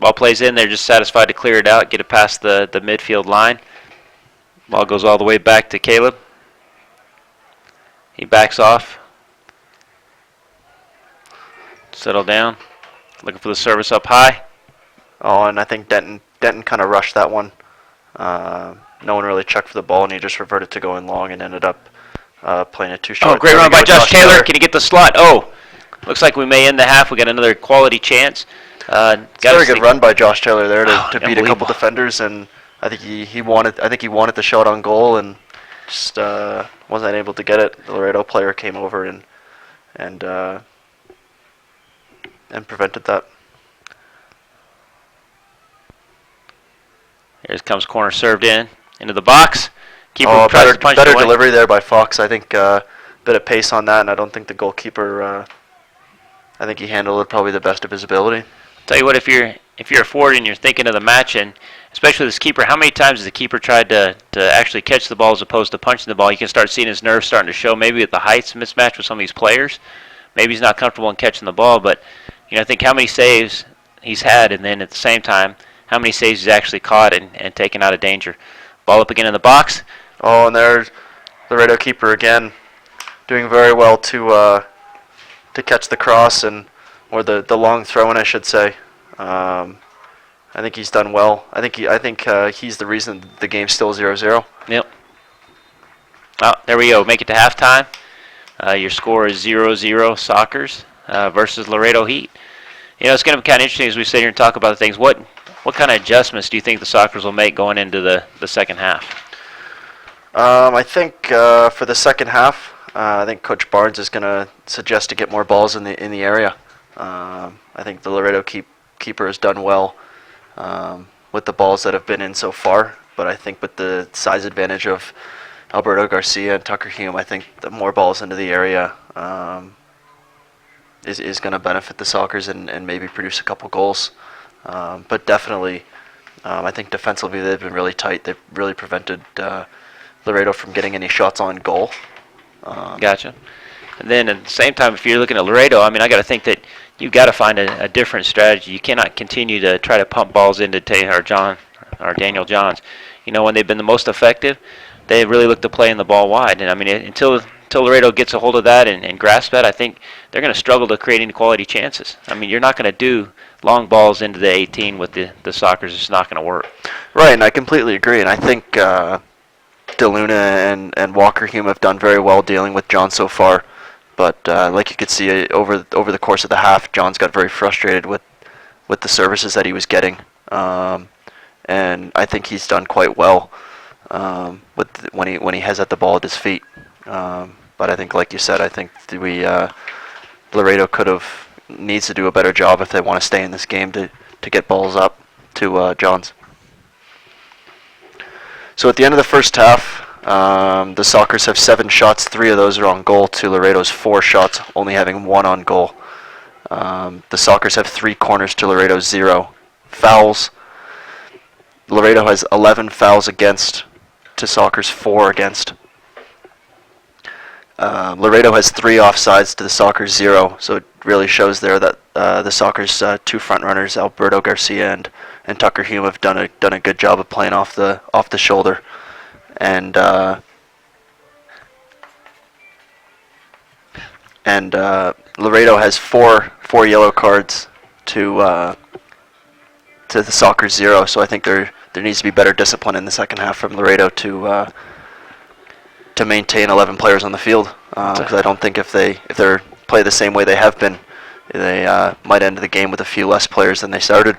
Ball plays in, they're just satisfied to clear it out, get it past the midfield line. Ball goes all the way back to Caleb. He backs off. Settle down. Looking for the service up high. Oh, and I think Denton kind of rushed that one. No one really checked for the ball, and he just reverted to going long and ended up playing it too short. Oh, great run by Josh Taylor. Can he get the slot? Oh, looks like we may end the half. We got another quality chance. Very good run by Josh Taylor there to beat a couple defenders, and I think he wanted the shot on goal and just wasn't able to get it. The Laredo player came over and prevented that. Here comes corner served into the box. Keeper better delivery there by Fox. I think bit of pace on that, and I don't think the goalkeeper. I think he handled it probably the best of his ability. Tell you what, if you're a forward and you're thinking of the match, and especially this keeper, how many times has the keeper tried to actually catch the ball as opposed to punching the ball? You can start seeing his nerves starting to show. Maybe at the heights mismatch with some of these players, maybe he's not comfortable in catching the ball. But I think how many saves he's had, and then at the same time, how many saves he's actually caught and taken out of danger. Ball up again in the box. Oh, and there's the Laredo keeper again, doing very well to catch the cross or the long throw-in, I should say. I think he's done well. I think he's the reason the game's still 0-0. Yep. Oh, there we go. Make it to halftime. Your score is 0-0 Sockers versus Laredo Heat. It's going to be kind of interesting as we sit here and talk about things. What kind of adjustments do you think the Sockers will make going into the second half? I think for the second half, I think Coach Barnes is going to suggest to get more balls in the area. I think the Laredo keeper has done well with the balls that have been in so far, but I think with the size advantage of Alberto Garcia and Tucker Hume, I think the more balls into the area is going to benefit the Sockers and maybe produce a couple goals. But definitely, I think defensively they've been really tight. They've really prevented Laredo from getting any shots on goal. Gotcha. And then at the same time, if you're looking at Laredo, I got to think that you've got to find a different strategy. You cannot continue to try to pump balls into Daniel Johns. When they've been the most effective, they really look to play in the ball wide. And until Laredo gets a hold of that and grasps that, I think they're going to struggle to create any quality chances. You're not going to do long balls into the 18 with the Sockers. It's not going to work. Right, and I completely agree. And I think DeLuna and Walker Hume have done very well dealing with John so far. But like you could see over the course of the half, John's got very frustrated with the services that he was getting. And I think he's done quite well when he has at the ball at his feet. But I think, like you said, I think Laredo needs to do a better job if they want to stay in this game to get balls up to Johns. So at the end of the first half, the Sockers have 7 shots. 3 of those are on goal to Laredo's 4 shots, only having 1 on goal. The Sockers have 3 corners to Laredo's 0. Fouls. Laredo has 11 fouls against to Sockers' 4 against. Laredo has 3 offsides to the Sockers' 0, so it really shows there that the Sockers' 2 front runners, Alberto Garcia and Tucker Hume, have done a good job of playing off the shoulder, and Laredo has 4 yellow cards to the Sockers' 0. So I think there needs to be better discipline in the second half from Laredo to maintain 11 players on the field, because I don't think if they play the same way they have been, they might end the game with a few less players than they started.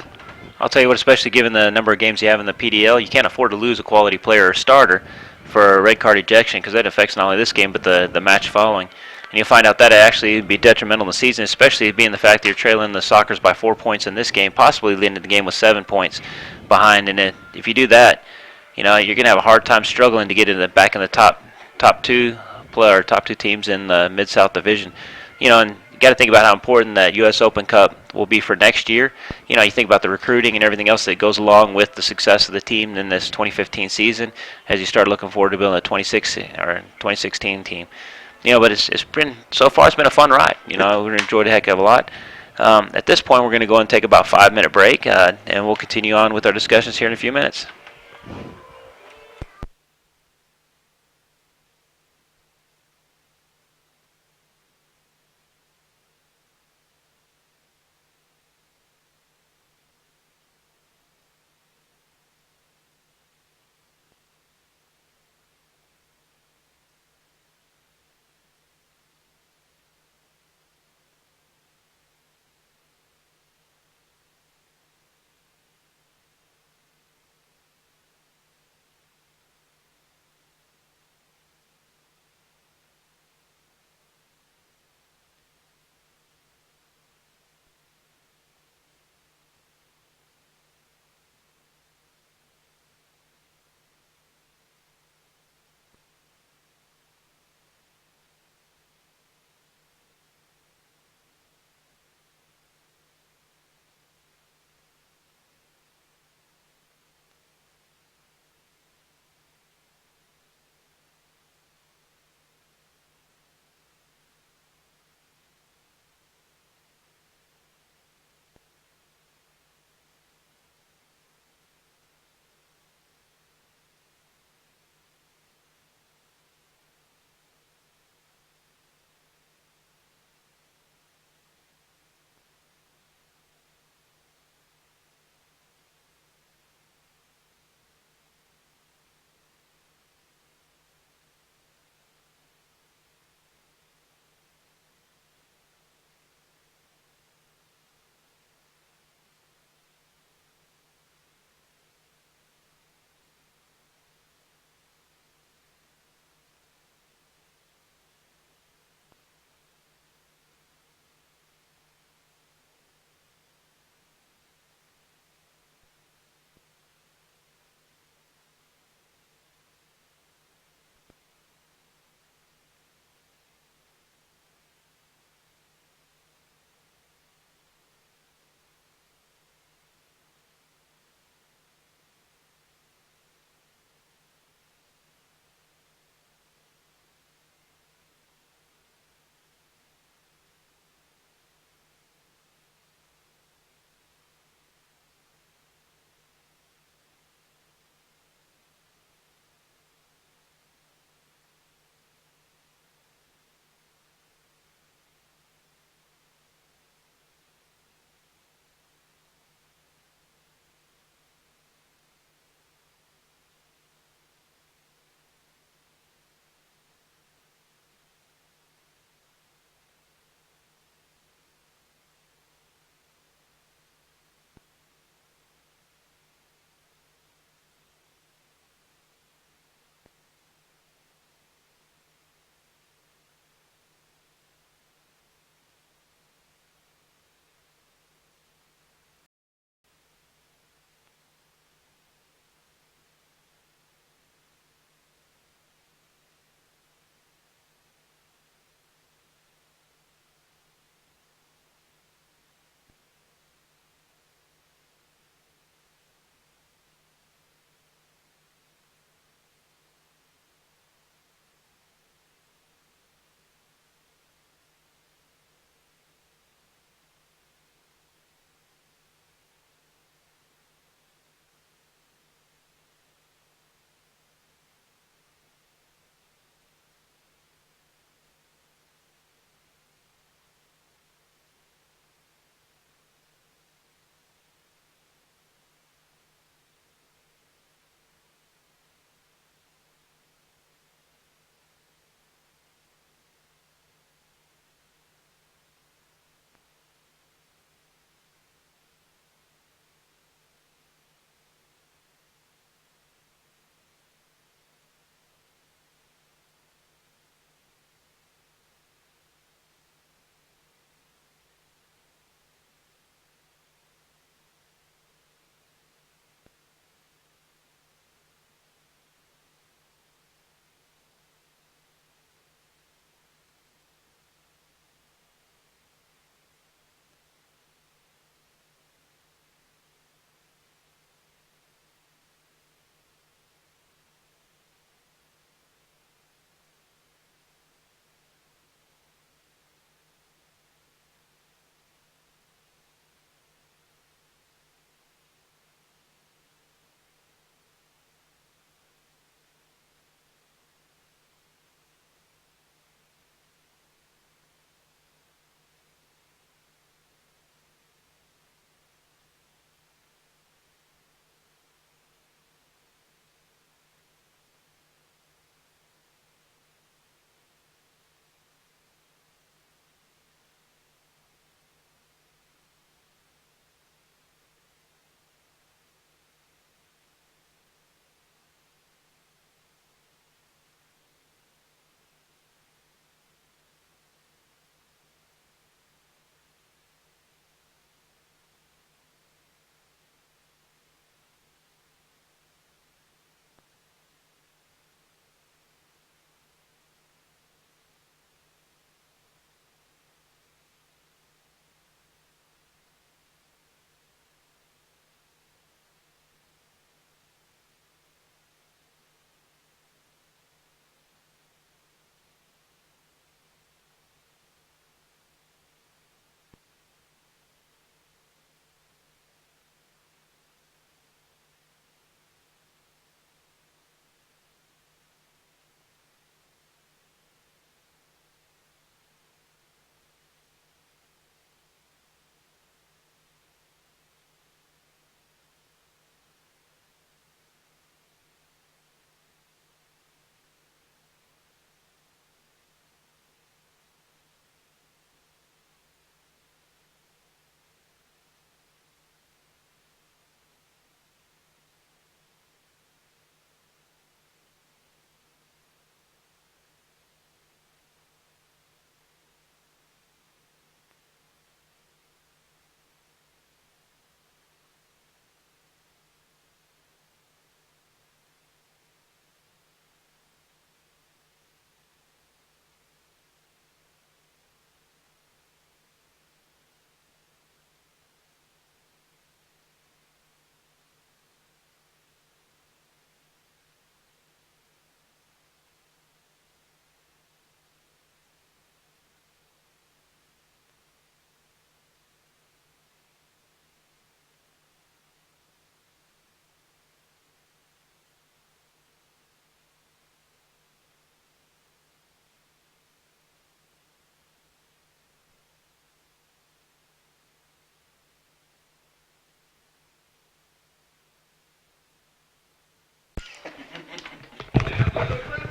I'll tell you what, especially given the number of games you have in the PDL, you can't afford to lose a quality player or starter for a red card ejection, because that affects not only this game but the match following. And you'll find out that it actually would be detrimental in the season, especially being the fact that you're trailing the Sockers by 4 points in this game, possibly leading the game with 7 points behind. And if you do that, you're going to have a hard time struggling to get back in the top 2 teams in the Mid-South Division. And you got to think about how important that U.S. Open Cup will be for next year. You think about the recruiting and everything else that goes along with the success of the team in this 2015 season as you start looking forward to building a 2016 team. But it's been, so far it's been a fun ride. We enjoyed a heck of a lot. At this point, we're going to go and take about a 5-minute break, and we'll continue on with our discussions here in a few minutes.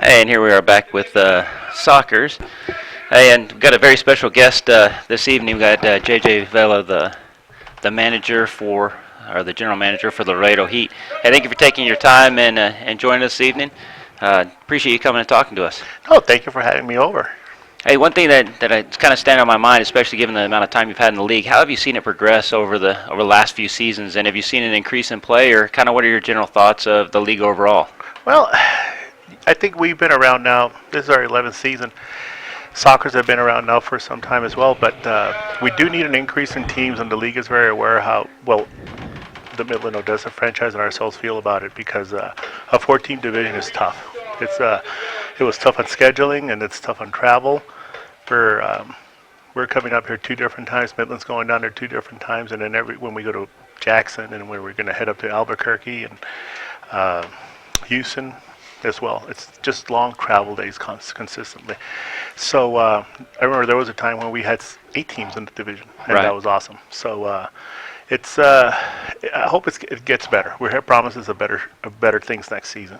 Hey, and here we are back with Soccers. Hey, and we've got a very special guest this evening. We've got JJ Vela, the manager for, or the general manager for the Laredo Heat. Hey, thank you for taking your time and joining us this evening. Appreciate you coming and talking to us. Oh, thank you for having me over. Hey, one thing that I kind of stand on my mind, especially given the amount of time you've had in the league, how have you seen it progress over the last few seasons, and have you seen an increase in play, or kind of what are your general thoughts of the league overall? Well, I think we've been around now. This is our 11th season. Soccers have been around now for some time as well, but we do need an increase in teams, and the league is very aware how well the Midland Odessa franchise and ourselves feel about it, because a 14 division is tough. It was tough on scheduling, and it's tough on travel. We're coming up here 2 different times. Midland's going down there 2 different times, and then when we go to Jackson, and when we're going to head up to Albuquerque and Houston as well. It's just long travel days consistently. So I remember there was a time when we had 8 teams in the division, and that was awesome. So I hope it gets better. We have promises of better things next season.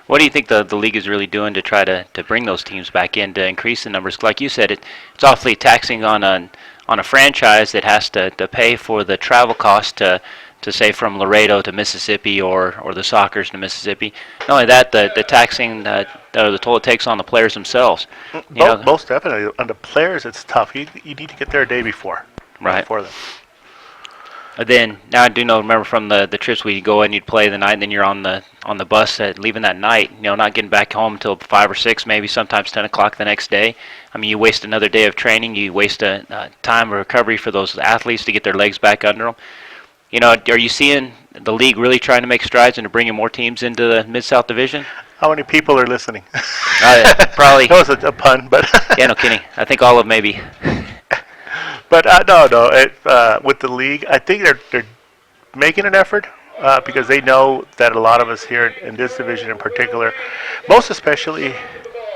What do you think the league is really doing to try to bring those teams back in to increase the numbers? Like you said, it's awfully taxing on a franchise that has to pay for the travel cost to say from Laredo to Mississippi or the Soccers to Mississippi. Not only that, the taxing the toll it takes on the players themselves. Most definitely. On the players, it's tough. You need to get there a day before. Right. Before them. Then now I do remember from the trips where you go and you'd play the night, and then you're on the bus leaving that night. Not getting back home until 5 or 6, maybe sometimes 10 o'clock the next day. I mean, you waste another day of training. You waste a time of recovery for those athletes to get their legs back under them. Are you seeing the league really trying to make strides into bringing more teams into the Mid-South Division? How many people are listening? Probably. That was a pun, but yeah, no kidding. I think all of maybe. But no. With the league, I think they're making an effort because they know that a lot of us here in this division in particular, most especially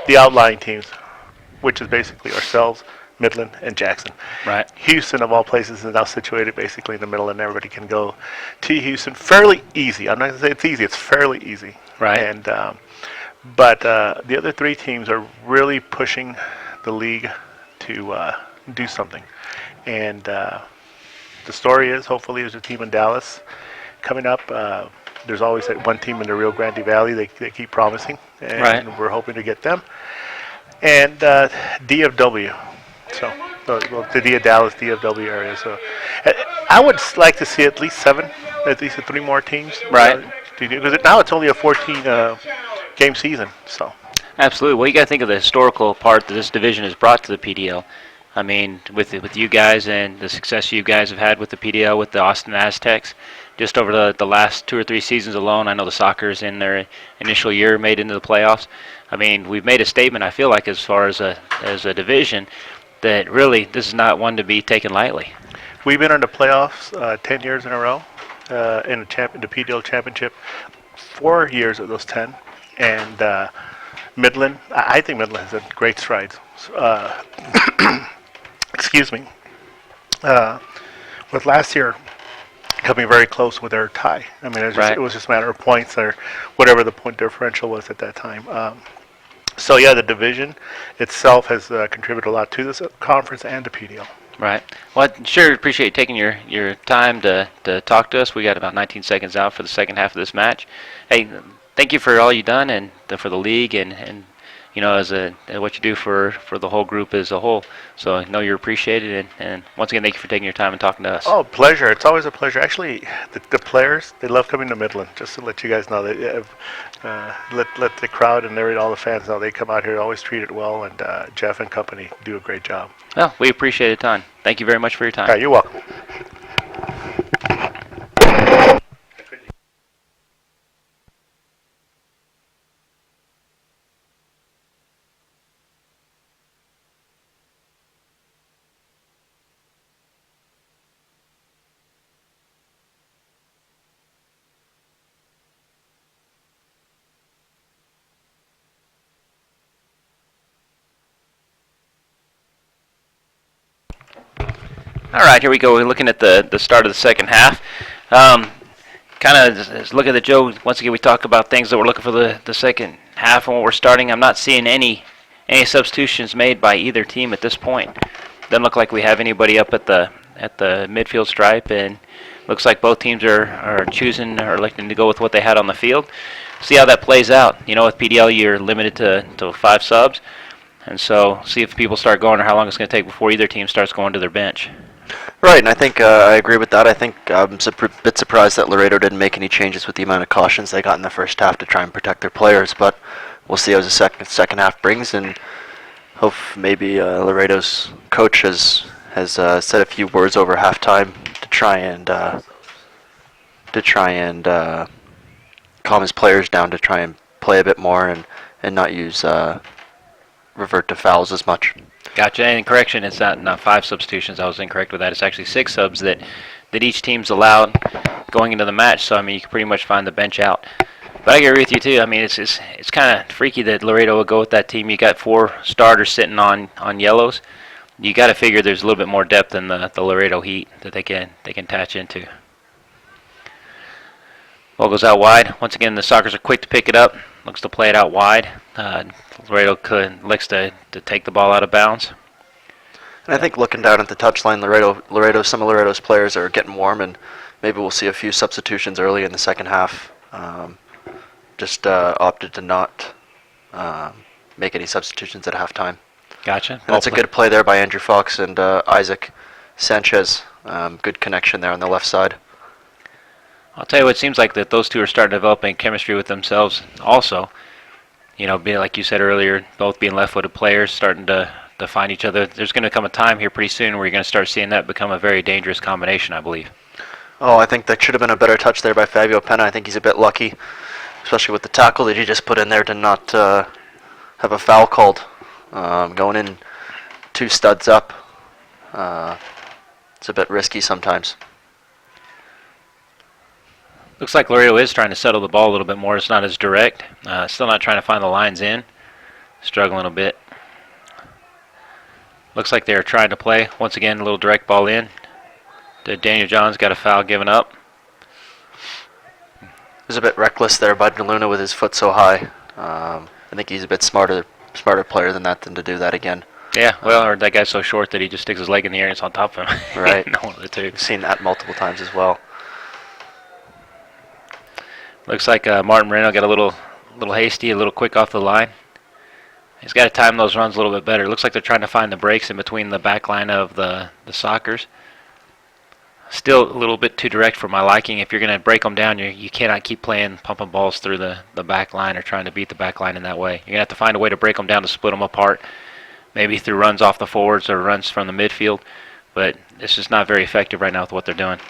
the outlying teams, which is basically ourselves, Midland, and Jackson. Right. Houston, of all places, is now situated basically in the middle, and everybody can go to Houston fairly easy. I'm not going to say it's easy; it's fairly easy. Right. And but the other 3 teams are really pushing the league to do something. And the story is, hopefully, there's a team in Dallas coming up. There's always that one team in the Rio Grande Valley they keep promising, and we're hoping to get them. And DFW, so the Dallas DFW area. So I would like to see at least 3 more teams. Right. Because now it's only a 14 game season. So. Absolutely. Well, you got to think of the historical part that this division has brought to the PDL. I mean, with you guys and the success you guys have had with the PDL, with the Austin Aztecs, just over the last 2 or 3 seasons alone, I know the Soccers in their initial year made into the playoffs. I mean, we've made a statement, I feel like, as far as a division, that really this is not one to be taken lightly. We've been in the playoffs 10 years in a row in the PDL championship, 4 years of those 10. And Midland, I think Midland has had great strides. Excuse me. With last year coming very close with their tie. I mean, it was just a matter of points or whatever the point differential was at that time. So yeah, the division itself has contributed a lot to this conference and to PDL. Right. Well, I sure appreciate you taking your time to talk to us. We got about 19 seconds out for the second half of this match. Hey, thank you for all you've done and for the league and as what you do for the whole group as a whole. So I know you're appreciated, and once again, thank you for taking your time and talking to us. Oh, pleasure. It's always a pleasure. Actually, the players, they love coming to Midland, just to let you guys know. They let the crowd and all the fans know they come out here, always treat it well, and Jeff and company do a great job. Well, we appreciate it a ton. Thank you very much for your time. Yeah, you're welcome. All right, here we go. We're looking at the start of the second half. Kind of look at the Joe. Once again, we talk about things that we're looking for the second half and what we're starting, I'm not seeing any substitutions made by either team at this point. Doesn't look like we have anybody up at the midfield stripe, and looks like both teams are choosing or electing to go with what they had on the field. See how that plays out. You know, with PDL, you're limited to 5 subs, and so see if people start going or how long it's going to take before either team starts going to their bench. Right, and I think I agree with that. I think I'm a bit surprised that Laredo didn't make any changes with the amount of cautions they got in the first half to try and protect their players, but we'll see how the second half brings, and hope maybe Laredo's coach has said a few words over halftime to try and calm his players down, to try and play a bit more and not use revert to fouls as much. Gotcha. And correction, it's not 5 substitutions. I was incorrect with that. It's actually 6 subs that each team's allowed going into the match. So I mean, you can pretty much find the bench out. But I agree with you too. I mean, it's kind of freaky that Laredo would go with that team. You got 4 starters sitting on yellows. You got to figure there's a little bit more depth in the Laredo Heat that they can attach into. Ball goes out wide. Once again, the Sockers are quick to pick it up. Looks to play it out wide. Laredo looks to take the ball out of bounds. And I think looking down at the touchline, Laredo, some of Laredo's players are getting warm, and maybe we'll see a few substitutions early in the second half. Just opted to not make any substitutions at halftime. Gotcha. And that's a good play there by Andrew Fox and Isaac Sanchez. Good connection there on the left side. I'll tell you what, it seems like that those two are starting to develop chemistry with themselves also. You know, being like you said earlier, both being left-footed players, starting to find each other. There's going to come a time here pretty soon where you're going to start seeing that become a very dangerous combination, I believe. Oh, I think that should have been a better touch there by Fabio Pena. I think he's a bit lucky, especially with the tackle that he just put in there to not have a foul called. Going in 2 studs up, it's a bit risky sometimes. Looks like Laredo is trying to settle the ball a little bit more. It's not as direct. Still not trying to find the lines in. Struggling a bit. Looks like they're trying to play. Once again, a little direct ball in. Daniel Johns got a foul given up. It was a bit reckless there by DeLuna with his foot so high. I think he's a bit smarter player than that, than to do that again. Yeah, well, or that guy's so short that he just sticks his leg in the air and it's on top of him. Right. One of the two. We've seen that multiple times as well. Looks like Martin Moreno got a little hasty, a little quick off the line. He's got to time those runs a little bit better. Looks like they're trying to find the breaks in between the back line of the Sockers. Still a little bit too direct for my liking. If you're going to break them down, you cannot keep pumping balls through the back line or trying to beat the back line in that way. You're going to have to find a way to break them down to split them apart, maybe through runs off the forwards or runs from the midfield. But it's just not very effective right now with what they're doing.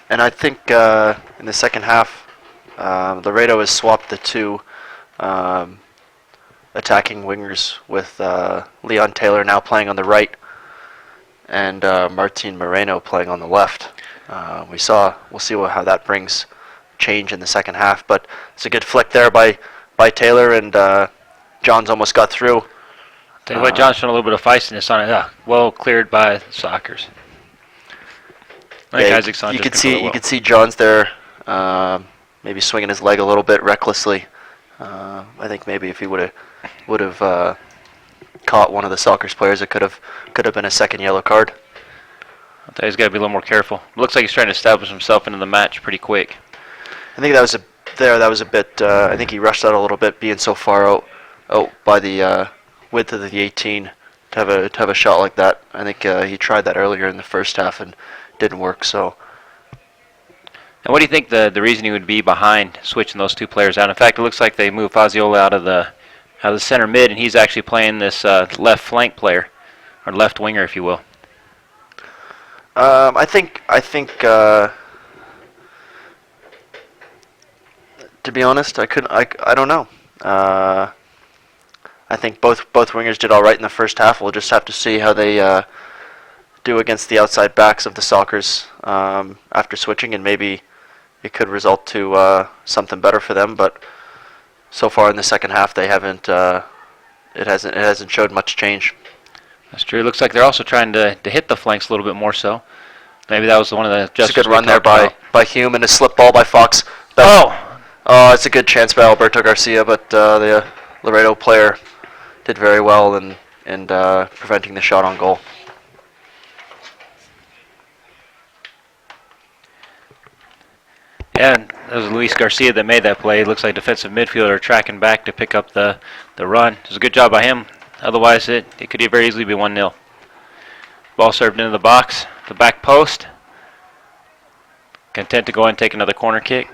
And I think in the second half, Laredo has swapped the 2 attacking wingers with Leon Taylor now playing on the right and Martin Moreno playing on the left. We'll see how that brings change in the second half. But it's a good flick there by Taylor, and Johns almost got through. Tell you what, John's showing a little bit of feistiness on it. Well cleared by the Sockers. I think Isaac Sanchez you could see Johns there, maybe swinging his leg a little bit recklessly. I think maybe if he would have caught one of the Sockers players, it could have been a second yellow card. I'll tell you, he's got to be a little more careful. Looks like he's trying to establish himself into the match pretty quick. I think that was a bit. I think he rushed out a little bit, being so far out by the width of the 18 to have a shot like that. I think he tried that earlier in the first half and didn't work. So. And what do you think the reasoning would be behind switching those 2 players out? In fact, it looks like they moved Faziola out of the center mid, and he's actually playing this left flank player, or left winger, if you will. I think. To be honest, I don't know. I think both wingers did all right in the first half. We'll just have to see how they do against the outside backs of the Sockers after switching, and maybe it could result to something better for them. But so far in the second half, they haven't. It hasn't showed much change. That's true. It looks like they're also trying to hit the flanks a little bit more so. Maybe that was one of the It's a adjustments good we run there talked about. by Hume and a slip ball by Fox. Oh, it's a good chance by Alberto Garcia, but the Laredo player did very well in preventing the shot on goal. Yeah, and it was Luis Garcia that made that play. It looks like defensive midfielder tracking back to pick up the run. It was a good job by him. Otherwise, it could very easily be 1-0. Ball served into the box, the back post. Content to go and take another corner kick.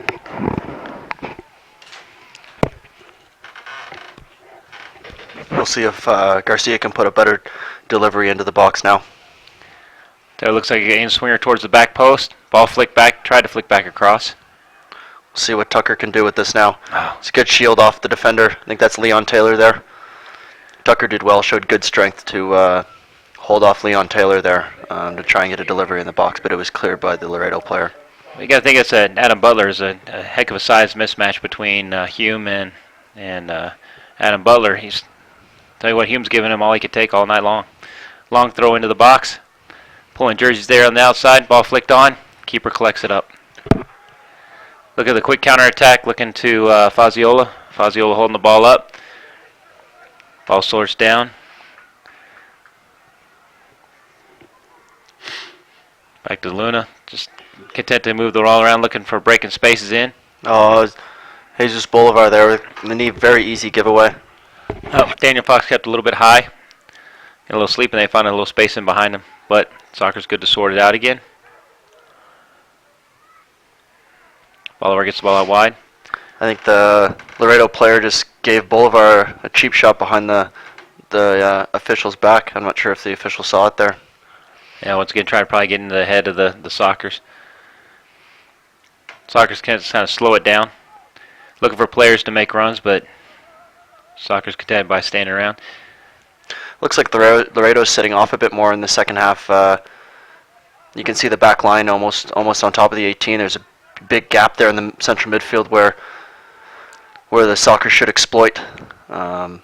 We'll see if Garcia can put a better delivery into the box now. There looks like a swinger towards the back post. Ball flicked back, tried to flick back across. We'll see what Tucker can do with this now. Oh. It's a good shield off the defender. I think that's Leon Taylor there. Tucker did well, showed good strength to hold off Leon Taylor there to try and get a delivery in the box, but it was cleared by the Laredo player. You got to think it's Adam Butler is a heck of a size mismatch between Hume and Adam Butler. Tell you what, Hume's giving him all he could take all night long. Long throw into the box. Pulling jerseys there on the outside. Ball flicked on. Keeper collects it up. Look at the quick counterattack. Looking to Faziola. Faziola holding the ball up. Ball sorts down. Back to Luna. Just content to move the ball around, looking for breaking spaces in. Oh, Jesus Bolivar there with the very easy giveaway. Oh, Daniel Fox kept a little bit high. Got a little sleep, and they found a little space in behind him. But Soccer's good to sort it out again. Bolivar gets the ball out wide. I think the Laredo player just gave Bolivar a cheap shot behind the official's back. I'm not sure if the official saw it there. Yeah, once again, trying to probably get into the head of the Sockers. Sockers can kind of slow it down. Looking for players to make runs, but Sockers content by standing around. Looks like Laredo's sitting off a bit more in the second half. You can see the back line almost on top of the 18. There's a big gap there in the central midfield where the Sockers should exploit. And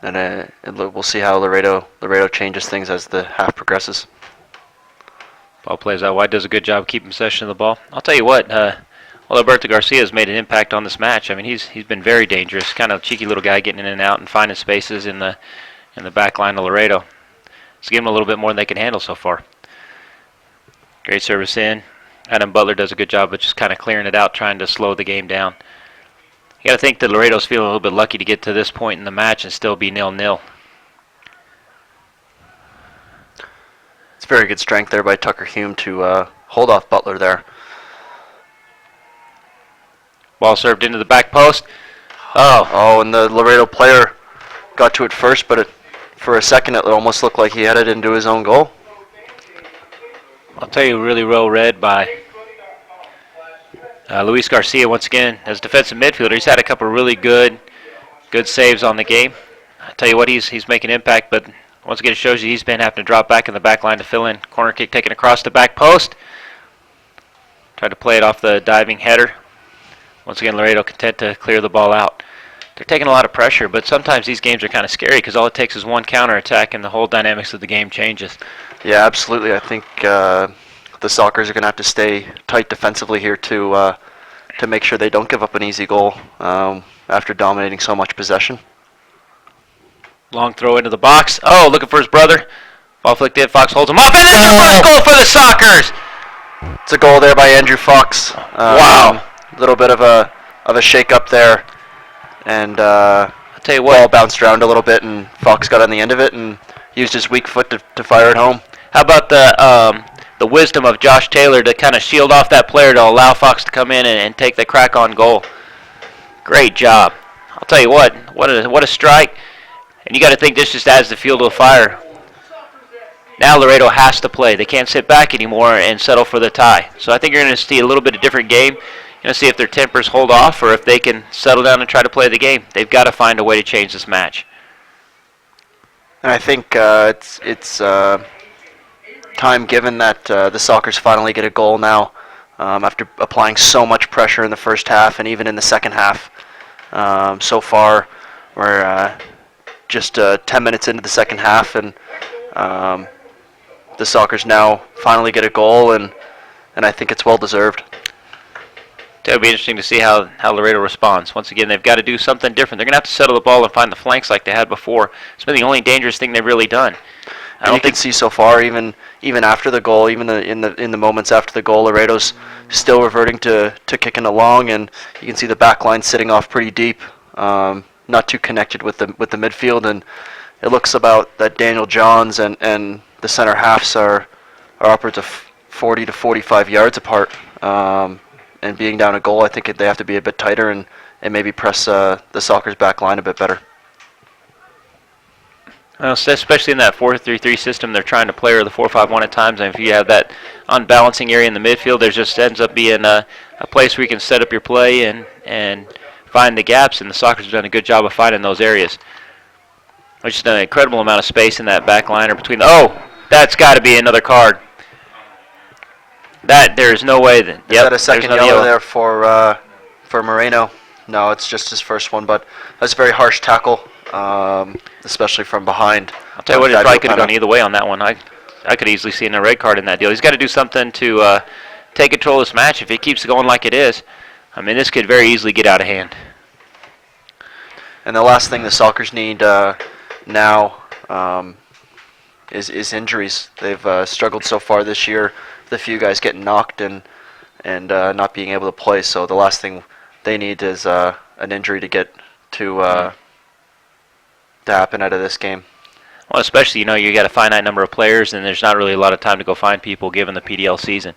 we'll see how Laredo changes things as the half progresses. Ball plays out wide, does a good job keeping possession of the ball. I'll tell you what, Alberto Garcia has made an impact on this match. I mean, he's been very dangerous, kind of cheeky little guy getting in and out and finding spaces in the back line of Laredo. It's given him a little bit more than they can handle so far. Great service in. Adam Butler does a good job of just kind of clearing it out, trying to slow the game down. You got to think that Laredo's feeling a little bit lucky to get to this point in the match and still be 0-0. It's very good strength there by Tucker Hume to hold off Butler there. Ball served into the back post. Oh, and the Laredo player got to it first, but for a second it almost looked like he headed into his own goal. I'll tell you, really well read by Luis Garcia once again as defensive midfielder. He's had a couple of really good saves on the game. I tell you what, he's making impact, but once again it shows you he's been having to drop back in the back line to fill in. Corner kick taken across the back post. Tried to play it off the diving header. Once again, Laredo content to clear the ball out. They're taking a lot of pressure, but sometimes these games are kind of scary because all it takes is one counterattack and the whole dynamics of the game changes. Yeah, absolutely. I think the Sockers are going to have to stay tight defensively here to make sure they don't give up an easy goal after dominating so much possession. Long throw into the box. Oh, looking for his brother. Ball flicked in. Fox holds him up, and there's the first goal for the Sockers. It's a goal there by Andrew Fox. Wow. A little bit of a shake up there, and I'll tell you what. ball bounced around a little bit, and Fox got on the end of it and used his weak foot to fire it home. How about the wisdom of Josh Taylor to kind of shield off that player to allow Fox to come in and take the crack on goal? Great job. I'll tell you what a strike. And you got to think this just adds the fuel to the fire. Now Laredo has to play. They can't sit back anymore and settle for the tie. So I think you're going to see a little bit of different game. You're going to see if their tempers hold off or if they can settle down and try to play the game. They've got to find a way to change this match. And I think time, given that the Sockers finally get a goal now after applying so much pressure in the first half and even in the second half. So far, we're just 10 minutes into the second half, and the Sockers now finally get a goal, and I think it's well deserved. It'll be interesting to see how Laredo responds. Once again, they've got to do something different. They're going to have to settle the ball and find the flanks like they had before. It's been the only dangerous thing they've really done. And you can see so far, even after the goal, even in the moments after the goal, Laredo's still reverting to kicking along, and you can see the back line sitting off pretty deep, not too connected with the midfield, and it looks about that Daniel Johns and the center halves are upwards of 40 to 45 yards apart. And being down a goal, I think they have to be a bit tighter and maybe press the Sockers back line a bit better. Well, especially in that 4-3-3 system, they're trying to play or the 4-5-1 at times. And if you have that unbalancing area in the midfield, there just ends up being a place where you can set up your play and find the gaps. And the Sockers have done a good job of finding those areas. There's just an incredible amount of space in that back line or between the. Oh, that's got to be another card. That there's no way that. Is that a second yellow there for Moreno? No, it's just his first one, but that's a very harsh tackle, especially from behind. I'll tell you what, it probably could have gone either way on that one. I could easily see a red card in that deal. He's got to do something to take control of this match. If he keeps going like it is, I mean, this could very easily get out of hand. And the last thing the Sockers need now is injuries. They've struggled so far this year. The few guys getting knocked and not being able to play. So the last thing they need is an injury to get to happen out of this game. Well, especially, you got a finite number of players, and there's not really a lot of time to go find people given the PDL season.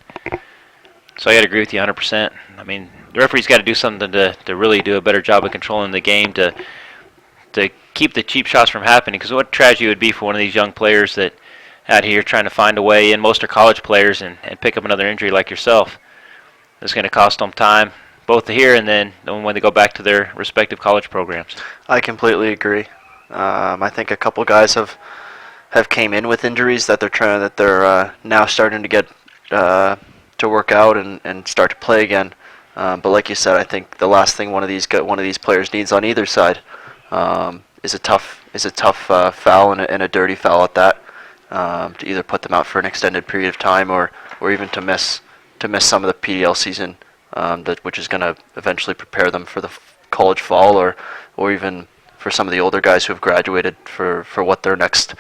So I got to agree with you 100%. I mean, the referee's got to do something to really do a better job of controlling the game to keep the cheap shots from happening. Because what tragedy it would be for one of these young players that out here trying to find a way, and most are college players, and pick up another injury like yourself. It's going to cost them time, both here and then when they go back to their respective college programs. I completely agree. I think a couple guys have came in with injuries that they're now starting to get to work out and start to play again. But like you said, I think the last thing one of these players needs on either side is a tough foul and a dirty foul at that. To either put them out for an extended period of time or even to miss some of the PDL season, which is going to eventually prepare them for the college fall or even for some of the older guys who have graduated for what their next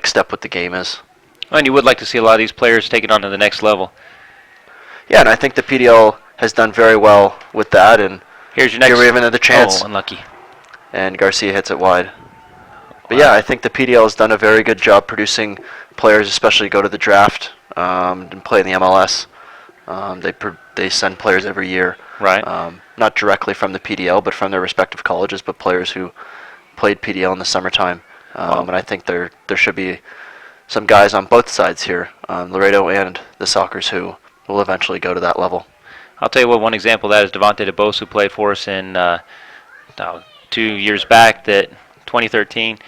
step with the game is. And you would like to see a lot of these players take it on to the next level. Yeah, and I think the PDL has done very well with that. And here's your next. Here we have another chance. Oh, unlucky. And Garcia hits it wide. But yeah, I think the PDL has done a very good job producing players, especially go to the draft and play in the MLS. They send players every year, right? Not directly from the PDL, but from their respective colleges, but players who played PDL in the summertime. And I think there should be some guys on both sides here, Laredo and the Sockers, who will eventually go to that level. I'll tell you what. One example of that is Devontae DeBose, who played for us in 2 years back. That 2013.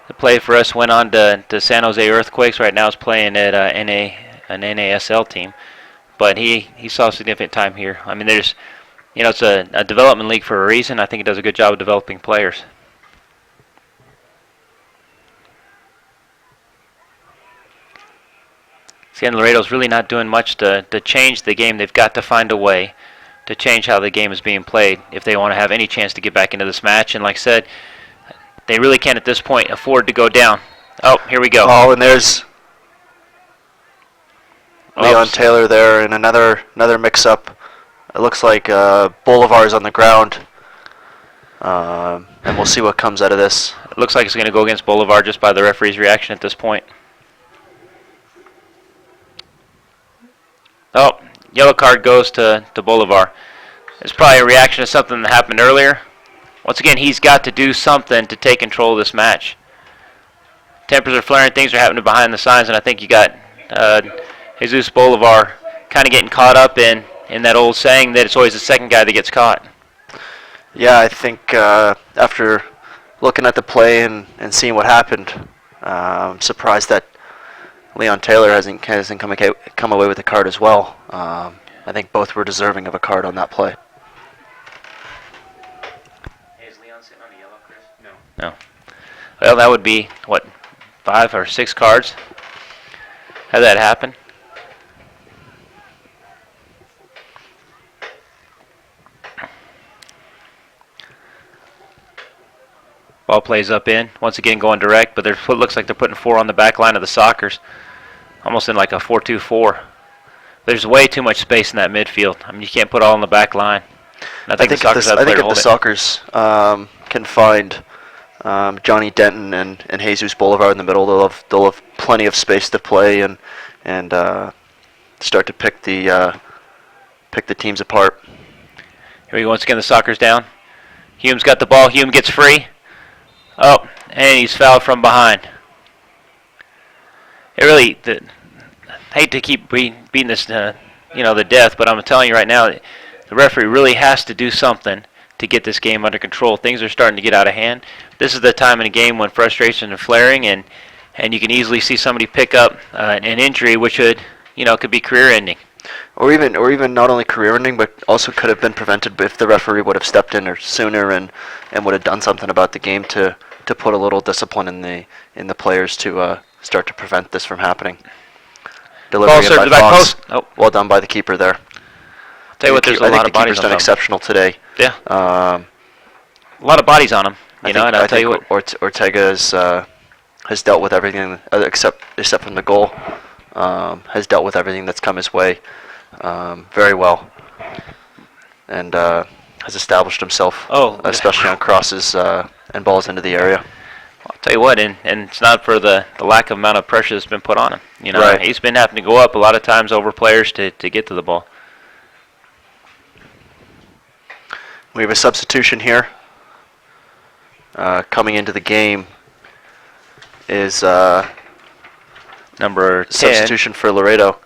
The play for us went on to San Jose Earthquakes. Right now is playing at an NASL team. But he saw significant time here. I mean, there's, it's a development league for a reason. I think it does a good job of developing players. See, and Laredo's really not doing much to change the game. They've got to find a way to change how the game is being played if they want to have any chance to get back into this match. And like I said, they really can't at this point afford to go down. Oh, here we go. Oh, and there's Leon Taylor there, and another mix-up. It looks like Bolivar's on the ground, and we'll see what comes out of this. It looks like it's going to go against Bolivar just by the referee's reaction at this point. Oh, yellow card goes to Bolivar. It's probably a reaction to something that happened earlier. Once again, he's got to do something to take control of this match. Tempers are flaring, things are happening behind the signs, and I think you got Jesus Bolivar kind of getting caught up in that old saying that it's always the second guy that gets caught. Yeah, I think after looking at the play and seeing what happened, I'm surprised that Leon Taylor hasn't come away with a card as well. I think both were deserving of a card on that play. Hey, is Leon sitting on the yellow, Chris? No. Well, that would be, what, 5 or 6 cards? Had that happen? Ball plays up in. Once again going direct, but it looks like they're putting 4 on the back line of the Sockers. Almost in like a 4-2-4. There's way too much space in that midfield. I mean, you can't put all on the back line. And I think if the Sockers can find Johnny Denton and Jesus Boulevard in the middle, they'll have plenty of space to play and start to pick the teams apart. Here we go. Once again, the Sockers down. Hume's got the ball. Hume gets free. Oh, and he's fouled from behind. It really, I hate to keep beating this, the death, but I'm telling you right now, the referee really has to do something to get this game under control. Things are starting to get out of hand. This is the time in the game when frustration is flaring, and you can easily see somebody pick up an injury, which could be career-ending. Or even not only career-ending, but also could have been prevented if the referee would have stepped in sooner and would have done something about the game to put a little discipline in the players to start to prevent this from happening. Ball served to the back post. Oh. Well done by the keeper there. Tell you what, there's a lot of bodies on him. I think the keeper's done exceptional today. Yeah. A lot of bodies on him. And I'll tell you what. Ortega has dealt with everything except from the goal. Has dealt with everything that's come his way very well, and has established himself, especially on crosses and balls into the area. I'll tell you what, and it's not for the lack of amount of pressure that's been put on him. Right. He's been having to go up a lot of times over players to get to the ball. We have a substitution here. Coming into the game is number 10. Substitution for Laredo.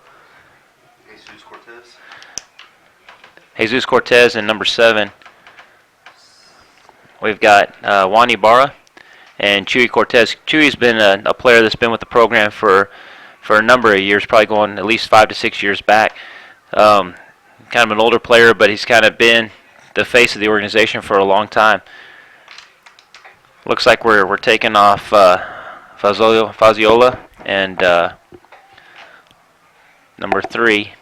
Jesus Cortez and number 7. We've got Juan Ibarra and Chuy Cortez. Chuy's been a player that's been with the program for a number of years, probably going at least 5 to 6 years back. Kind of an older player, but he's kind of been the face of the organization for a long time. Looks like we're taking off Faziola and number 3,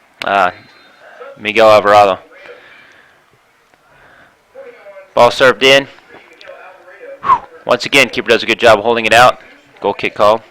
Miguel Alvarado. Ball served in. Once again, keeper does a good job holding it out. Goal kick called.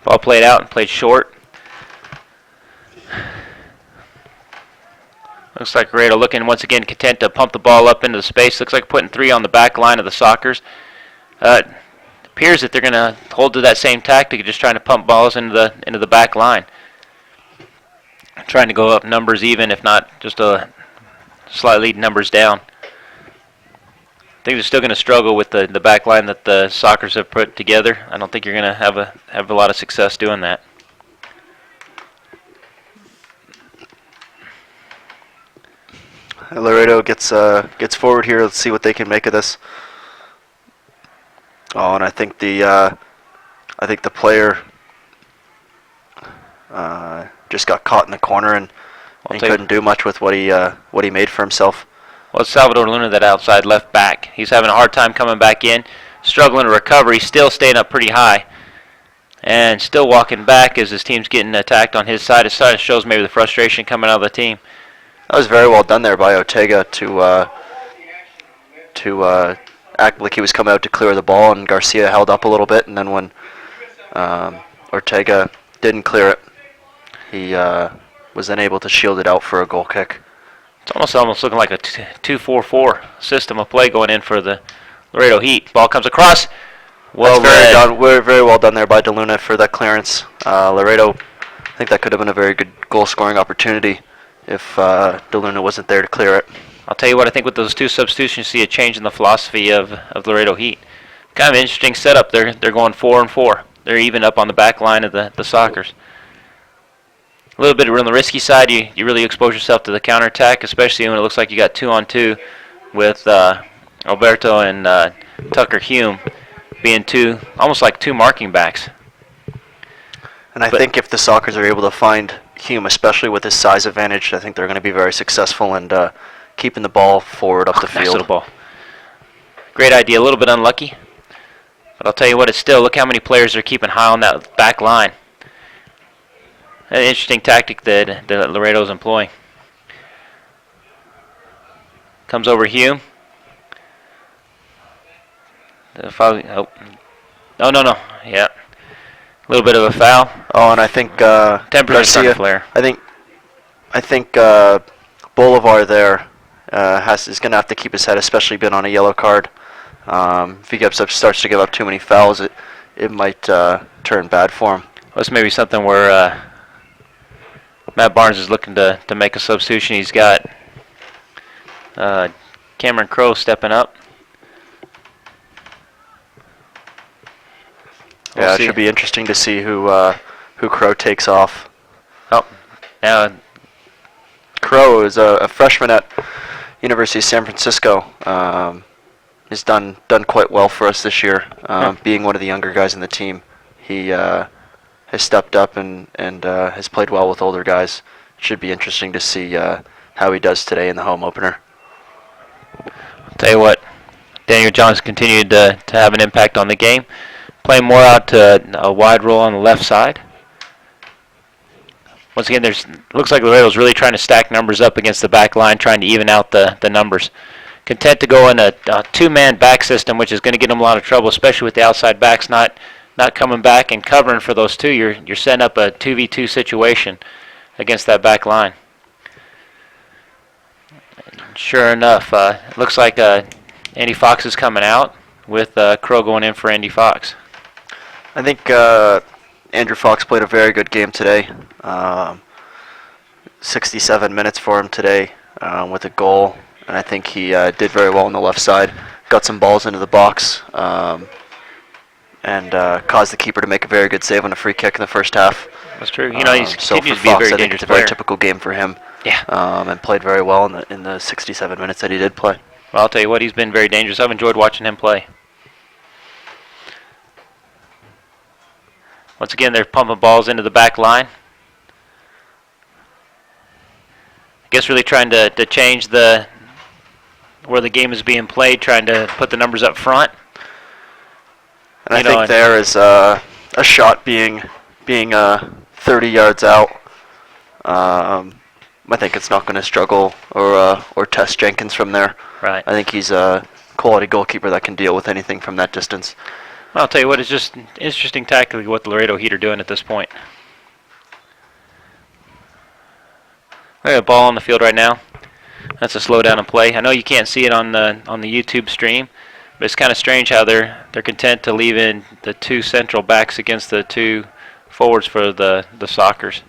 Ball played out and played short. Looks like Laredo looking once again content to pump the ball up into the space. Looks like putting 3 on the back line of the Sockers. It appears that they're going to hold to that same tactic, just trying to pump balls into the back line. Trying to go up numbers even, if not just a slightly numbers down. I think they're still going to struggle with the back line that the Sockers have put together. I don't think you're going to have a lot of success doing that. Laredo gets forward here. Let's see what they can make of this. Oh, and I think the player just got caught in the corner and he couldn't do much with what he made for himself. Well, it's Salvador Luna, that outside left back. He's having a hard time coming back in, struggling to recover. He's still staying up pretty high and still walking back as his team's getting attacked on his side. It sort of shows maybe the frustration coming out of the team. That was very well done there by Ortega to act like he was coming out to clear the ball, and Garcia held up a little bit, and then when Ortega didn't clear it, he was then able to shield it out for a goal kick. It's almost looking like a 2-4-4 system of play going in for the Laredo Heat. Ball comes across. Well, very well done there by DeLuna for that clearance. Laredo, I think that could have been a very good goal-scoring opportunity if DeLuna wasn't there to clear it. I'll tell you what, I think with those 2 substitutions, you see a change in the philosophy of Laredo Heat. Kind of an interesting setup. They're going 4 and 4. They're even up on the back line of the Sockers. A little bit on the risky side. You really expose yourself to the counterattack, especially when it looks like you got 2-on-2 with Alberto and Tucker Hume being almost like 2 marking backs. And I think if the Sockers are able to find Hume, especially with his size advantage, I think they're going to be very successful in keeping the ball forward up the Nice field. little ball. Great idea. A little bit unlucky. But I'll tell you what, look how many players are keeping high on that back line. An interesting tactic that Laredo's employing. Comes over Hume. No. Yeah. A little bit of a foul. Oh, and I think 10% Garcia. flare. I think Bolivar there is going to have to keep his head, especially being on a yellow card. If he starts to give up too many fouls, it might turn bad for him. That's maybe something where Matt Barnes is looking to make a substitution. He's got Cameron Crowe stepping up. Yeah, it should be interesting to see who Crowe takes off. Oh, now Crowe is a freshman at University of San Francisco. He's done quite well for us this year, being one of the younger guys in the team. He has stepped up and has played well with older guys. It should be interesting to see how he does today in the home opener. I'll tell you what, Daniel Johns continued to have an impact on the game. Playing more out to a wide roll on the left side. Once again, looks like Laredo's really trying to stack numbers up against the back line, trying to even out the numbers. Content to go in a 2-man back system, which is going to get them a lot of trouble, especially with the outside backs not coming back and covering for those 2. You're setting up a 2v2 situation against that back line. And sure enough, it looks like Andy Fox is coming out with Crowe going in for Andy Fox. I think Andrew Fox played a very good game today. 67 minutes for him today with a goal, and I think he did very well on the left side. Got some balls into the box and caused the keeper to make a very good save on a free kick in the first half. That's true. He continues to be a Fox, very I think dangerous it's a very player. typical game for him. Yeah. And played very well in the 67 minutes that he did play. Well, I'll tell you what, he's been very dangerous. I've enjoyed watching him play. Once again, they're pumping balls into the back line. I guess really trying to change where the game is being played, trying to put the numbers up front. And I think there is a shot being 30 yards out. I think it's not going to struggle or test Jenkins from there. Right. I think he's a quality goalkeeper that can deal with anything from that distance. Well, I'll tell you what, it's just interesting tactically what the Laredo Heat are doing at this point. We have a ball on the field right now. That's a slow down and play. I know you can't see it on the YouTube stream, but it's kind of strange how they're content to leave in the 2 central backs against the 2 forwards for the Sockers.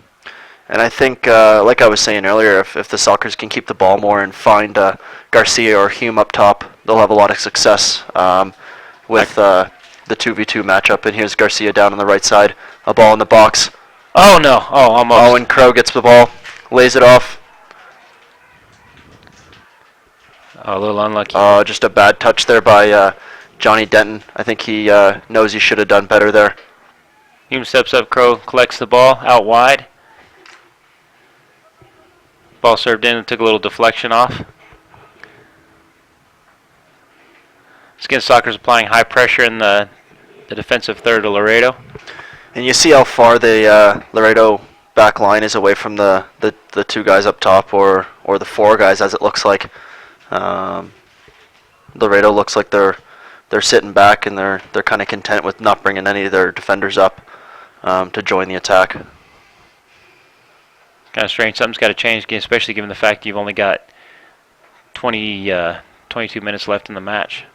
And I think, like I was saying earlier, if the Sockers can keep the ball more and find Garcia or Hume up top, they'll have a lot of success with the 2v2 matchup. And here's Garcia down on the right side, a ball in the box. Oh, no. Oh, almost. Oh, and Crowe gets the ball, lays it off. Oh, a little unlucky. Just a bad touch there by Johnny Denton. I think he knows he should have done better there. Hume steps up, Crowe collects the ball out wide. Ball served in and took a little deflection off. Again, Sockers applying high pressure in the defensive third of Laredo. And you see how far the Laredo back line is away from the 2 guys up top or the 4 guys, as it looks like. Laredo looks like they're sitting back and they're kind of content with not bringing any of their defenders up to join the attack. Kind of strange. Something's got to change, especially given the fact you've only got 22 minutes left in the match.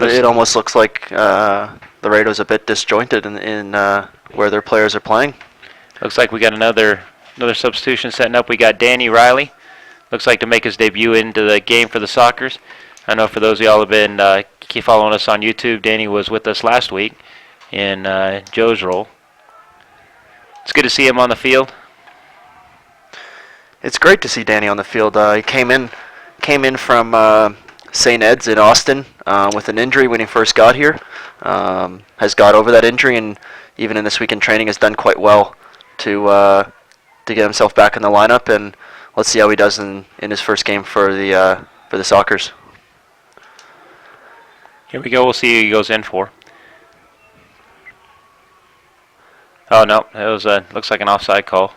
It almost looks like Laredo's a bit disjointed in where their players are playing. Looks like we got another substitution setting up. We got Danny Riley. Looks like to make his debut into the game for the Sockers. I know for those of y'all who have been keep following us on YouTube, Danny was with us last week in Joe's role. It's good to see him on the field. It's great to see Danny on the field. He came in from St. Ed's in Austin with an injury when he first got here. Has got over that injury, and even in this week in training has done quite well to get himself back in the lineup. And let's see how he does in his first game for the Sockers. Here we go. We'll see who he goes in for. Oh no, it was looks like an offside call.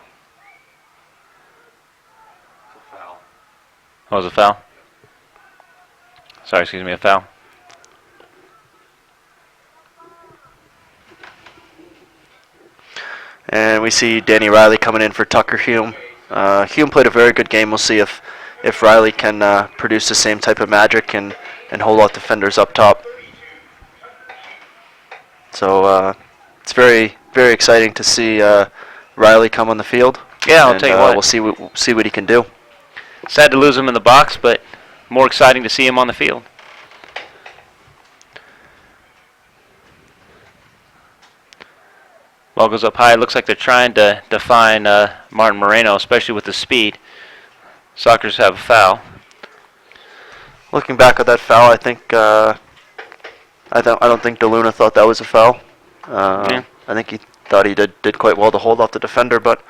Oh, it was a foul. Sorry, excuse me, a foul. And we see Danny Riley coming in for Tucker Hume. Hume played a very good game. We'll see if Riley can produce the same type of magic and hold off defenders up top. So it's very, very exciting to see Riley come on the field. Yeah, I'll tell you what. We'll see what he can do. Sad to lose him in the box, but more exciting to see him on the field. Ball goes up high. It looks like they're trying to find Martin Moreno, especially with the speed. Sockers have a foul. Looking back at that foul, I think I don't think DeLuna thought that was a foul. Yeah. I think he thought he did quite well to hold off the defender, but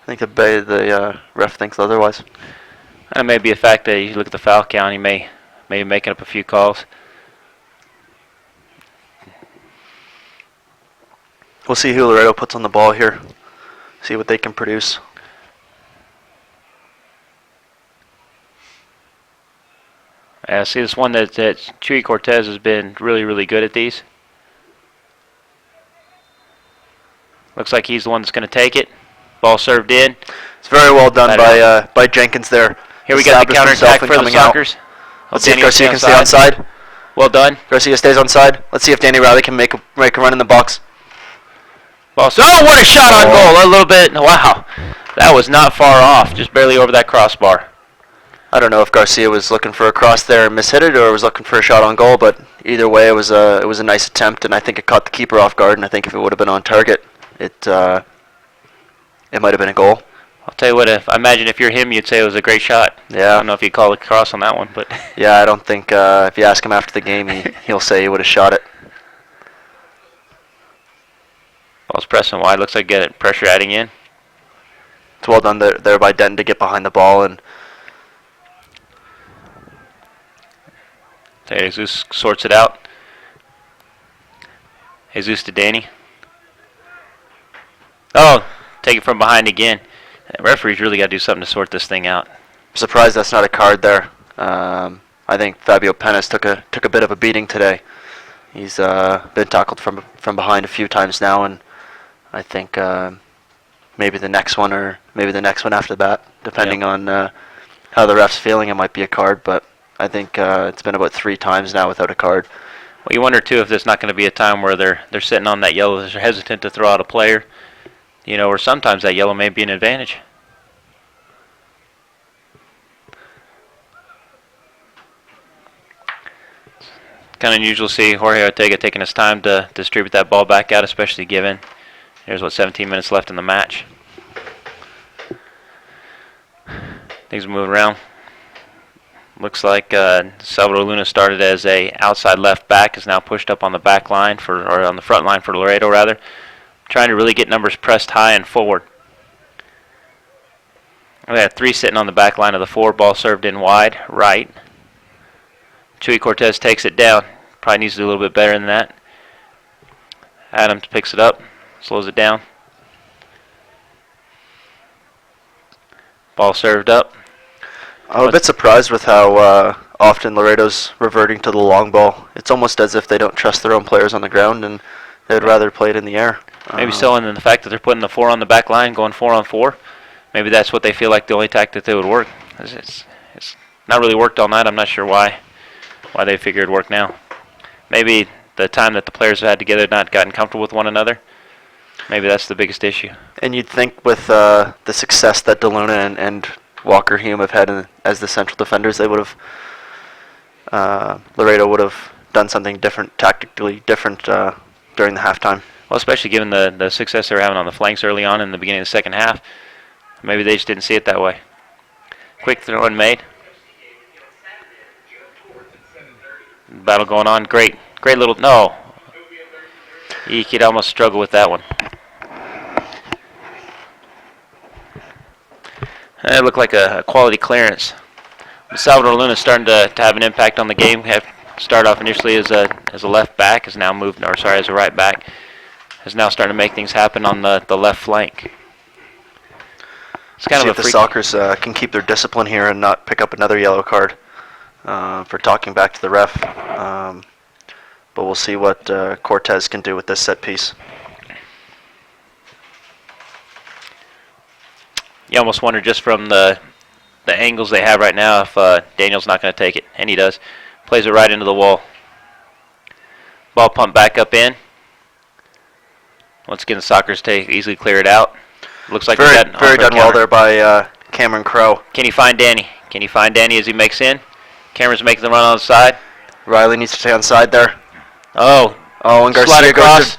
I think the ref thinks otherwise. That may be a fact that you look at the foul count, he may be making up a few calls. We'll see who Laredo puts on the ball here. See what they can produce. I see this one that Chuy Cortez has been really, really good at these. Looks like he's the one that's going to take it. Ball served in. It's very well done by Jenkins there. Here we got the counterattack for the Sockers. Let's see if Garcia can stay onside. Well done. Garcia stays onside. Let's see if Danny Riley can make a run in the box. Ball. Oh, what a shot on goal. A little bit. Wow. That was not far off. Just barely over that crossbar. I don't know if Garcia was looking for a cross there and mishit it, or was looking for a shot on goal. But either way, it was a nice attempt, and I think it caught the keeper off guard. And I think if it would have been on target, it might have been a goal. I'll tell you what. I imagine if you're him, you'd say it was a great shot. Yeah. I don't know if you'd call it cross on that one, but yeah, I don't think if you ask him after the game, he'll say he would have shot it. Ball's pressing wide. Looks like get pressure adding in. It's well done there by Denton to get behind the ball and. Jesus sorts it out. Jesus to Danny. Oh, take it from behind again. Referees really got to do something to sort this thing out. Surprised that's not a card there. I think Fabio Penas took a bit of a beating today. He's been tackled from behind a few times now, and I think maybe the next one or maybe the next one after that, depending on how the ref's feeling, it might be a card. But I think it's been about 3 times now without a card. Well, you wonder too if there's not going to be a time where they're sitting on that yellow, they're hesitant to throw out a player. You know, or sometimes that yellow may be an advantage. Kind of unusual to see Jorge Ortega taking his time to distribute that ball back out, especially given there's 17 minutes left in the match. Things are moving around. Looks like Salvador Luna started as a outside left back, is now pushed up on the back line or on the front line for Laredo rather, trying to really get numbers pressed high and forward. We have 3 sitting on the back line of the 4. Ball served in wide, right. Chuy Cortez takes it down. Probably needs to do a little bit better than that. Adams picks it up, slows it down. Ball served up. I'm a bit surprised with how often Laredo's reverting to the long ball. It's almost as if they don't trust their own players on the ground and they'd rather play it in the air. Maybe so, and then the fact that they're putting the 4 on the back line, going 4-on-4, maybe that's what they feel like the only tactic that would work. It's not really worked all night. I'm not sure why they figure it'd work now. maybe the time that the players have had together not gotten comfortable with one another. Maybe that's the biggest issue. And you'd think with the success that DeLuna and Walker Hume have had as the central defenders, they would have Laredo would have done something different, tactically different during the halftime. Well, especially given the success they were having on the flanks early on in the beginning of the second half. Maybe they just didn't see it that way. Quick throw in made. Battle going on. Great little, no. You could almost struggle with that one. It looked like a quality clearance. Salvador Luna starting to have an impact on the game. Started off initially as a left back, has now moved, or sorry, as a right back. Is now starting to make things happen on the left flank. It's kind See of if the Sockers can keep their discipline here and not pick up another yellow card for talking back to the ref. But we'll see what Cortez can do with this set piece. You almost wonder just from the angles they have right now if Daniel's not going to take it, and he does. Plays it right into the wall. Ball pumped back up in. Once again, the Sockers easily clear it out. Looks like very counter. done well there by Cameron Crow. Can he find Danny? Can he find Danny as he makes in? Cameron's making the run on the side. Riley needs to stay on side there. Oh, and Garcia slide across.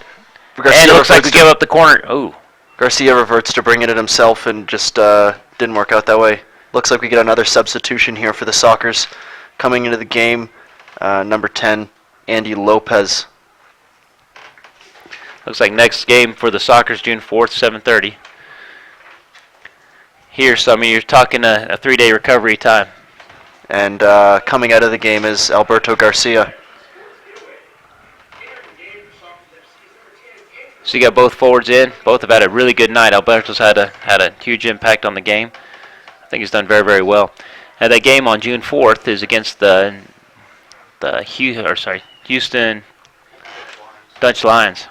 Garcia And it looks like we give up the corner. Ooh. Garcia reverts to bringing it himself and just didn't work out that way. Looks like we get another substitution here for the Sockers. Coming into the game, number 10, Andy Lopez. Looks like next game for the Sockers, June 4th, 7:30. Here, you're talking a 3-day recovery time. And coming out of the game is Alberto Garcia. So you got both forwards in. Both have had a really good night. Alberto's had a huge impact on the game. I think he's done very, very well. And that game on June 4th is against the Houston Dutch Lions.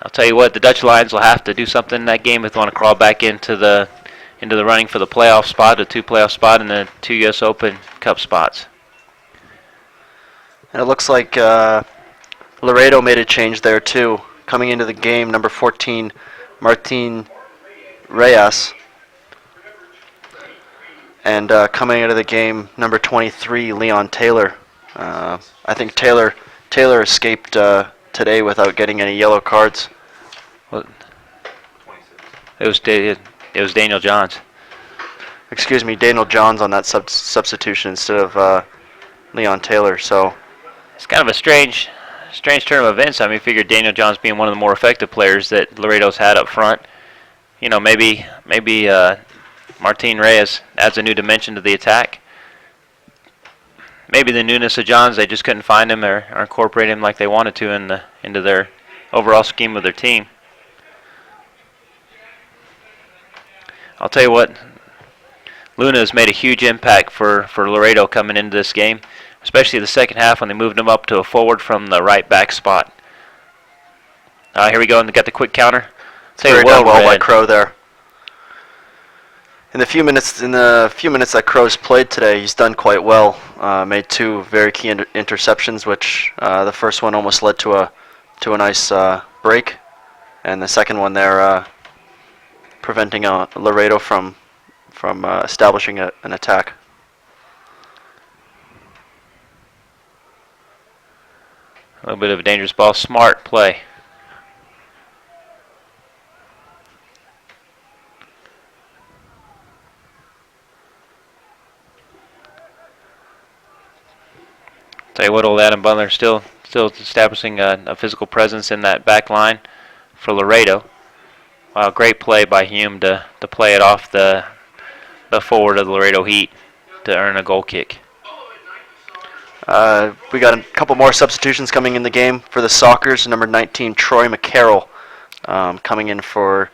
I'll tell you what, the Dutch Lions will have to do something in that game if they want to crawl back into the running for the playoff spot, the 2 playoff spot, and the 2 U.S. Open Cup spots. And it looks like Laredo made a change there too. Coming into the game, number 14, Martin Reyes. And coming out of the game, number 23, Leon Taylor. I think Taylor escaped today without getting any yellow cards. Well, it was Daniel Johns. Excuse me, Daniel Johns on that substitution instead of Leon Taylor. So it's kind of a strange turn of events. I mean, figured Daniel Johns being one of the more effective players that Laredo's had up front. You know, maybe Martin Reyes adds a new dimension to the attack. Maybe the newness of Johns, they just couldn't find him or incorporate him like they wanted to into their overall scheme of their team. I'll tell you what, Luna has made a huge impact for Laredo coming into this game, especially the second half when they moved him up to a forward from the right back spot. Here we go, and they got the quick counter. Very well by Crow there. In the few minutes that Crow's played today, he's done quite well. Made 2 very key interceptions, which the first one almost led to a nice break, and the second one there preventing Laredo from establishing an attack. A little bit of a dangerous ball. Smart play. Tell you what, old Adam Butler still establishing a physical presence in that back line for Laredo. Wow, great play by Hume to play it off the forward of the Laredo Heat to earn a goal kick. We got a couple more substitutions coming in the game for the Sockers. Number 19, Troy McCarroll, coming in for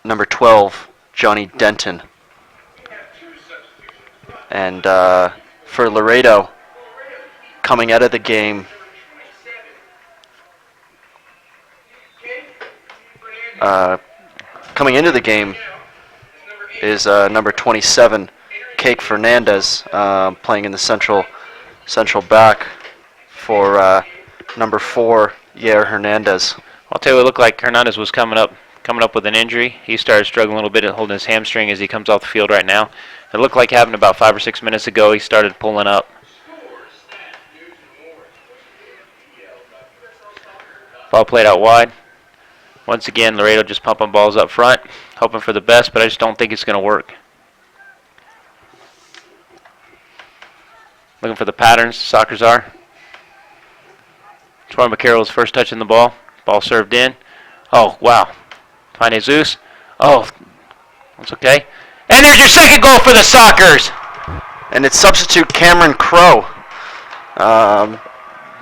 number 12, Johnny Denton. And for Laredo, coming out of the game, coming into the game is number 27, Cake Fernandez, playing in the central central back for number 4, Yair Hernandez. I'll tell you, it looked like Hernandez was coming up with an injury. He started struggling a little bit at holding his hamstring as he comes off the field right now. It looked like happened about 5 or 6 minutes ago. He started pulling up. Ball played out wide. Once again, Laredo just pumping balls up front, hoping for the best, but I just don't think it's going to work. Looking for the patterns, Sockers are. Troy McCarroll's first touching the ball. Ball served in. Oh, wow. Find Jesus. Oh, that's okay. And there's your second goal for the Sockers. And it's substitute Cameron Crow.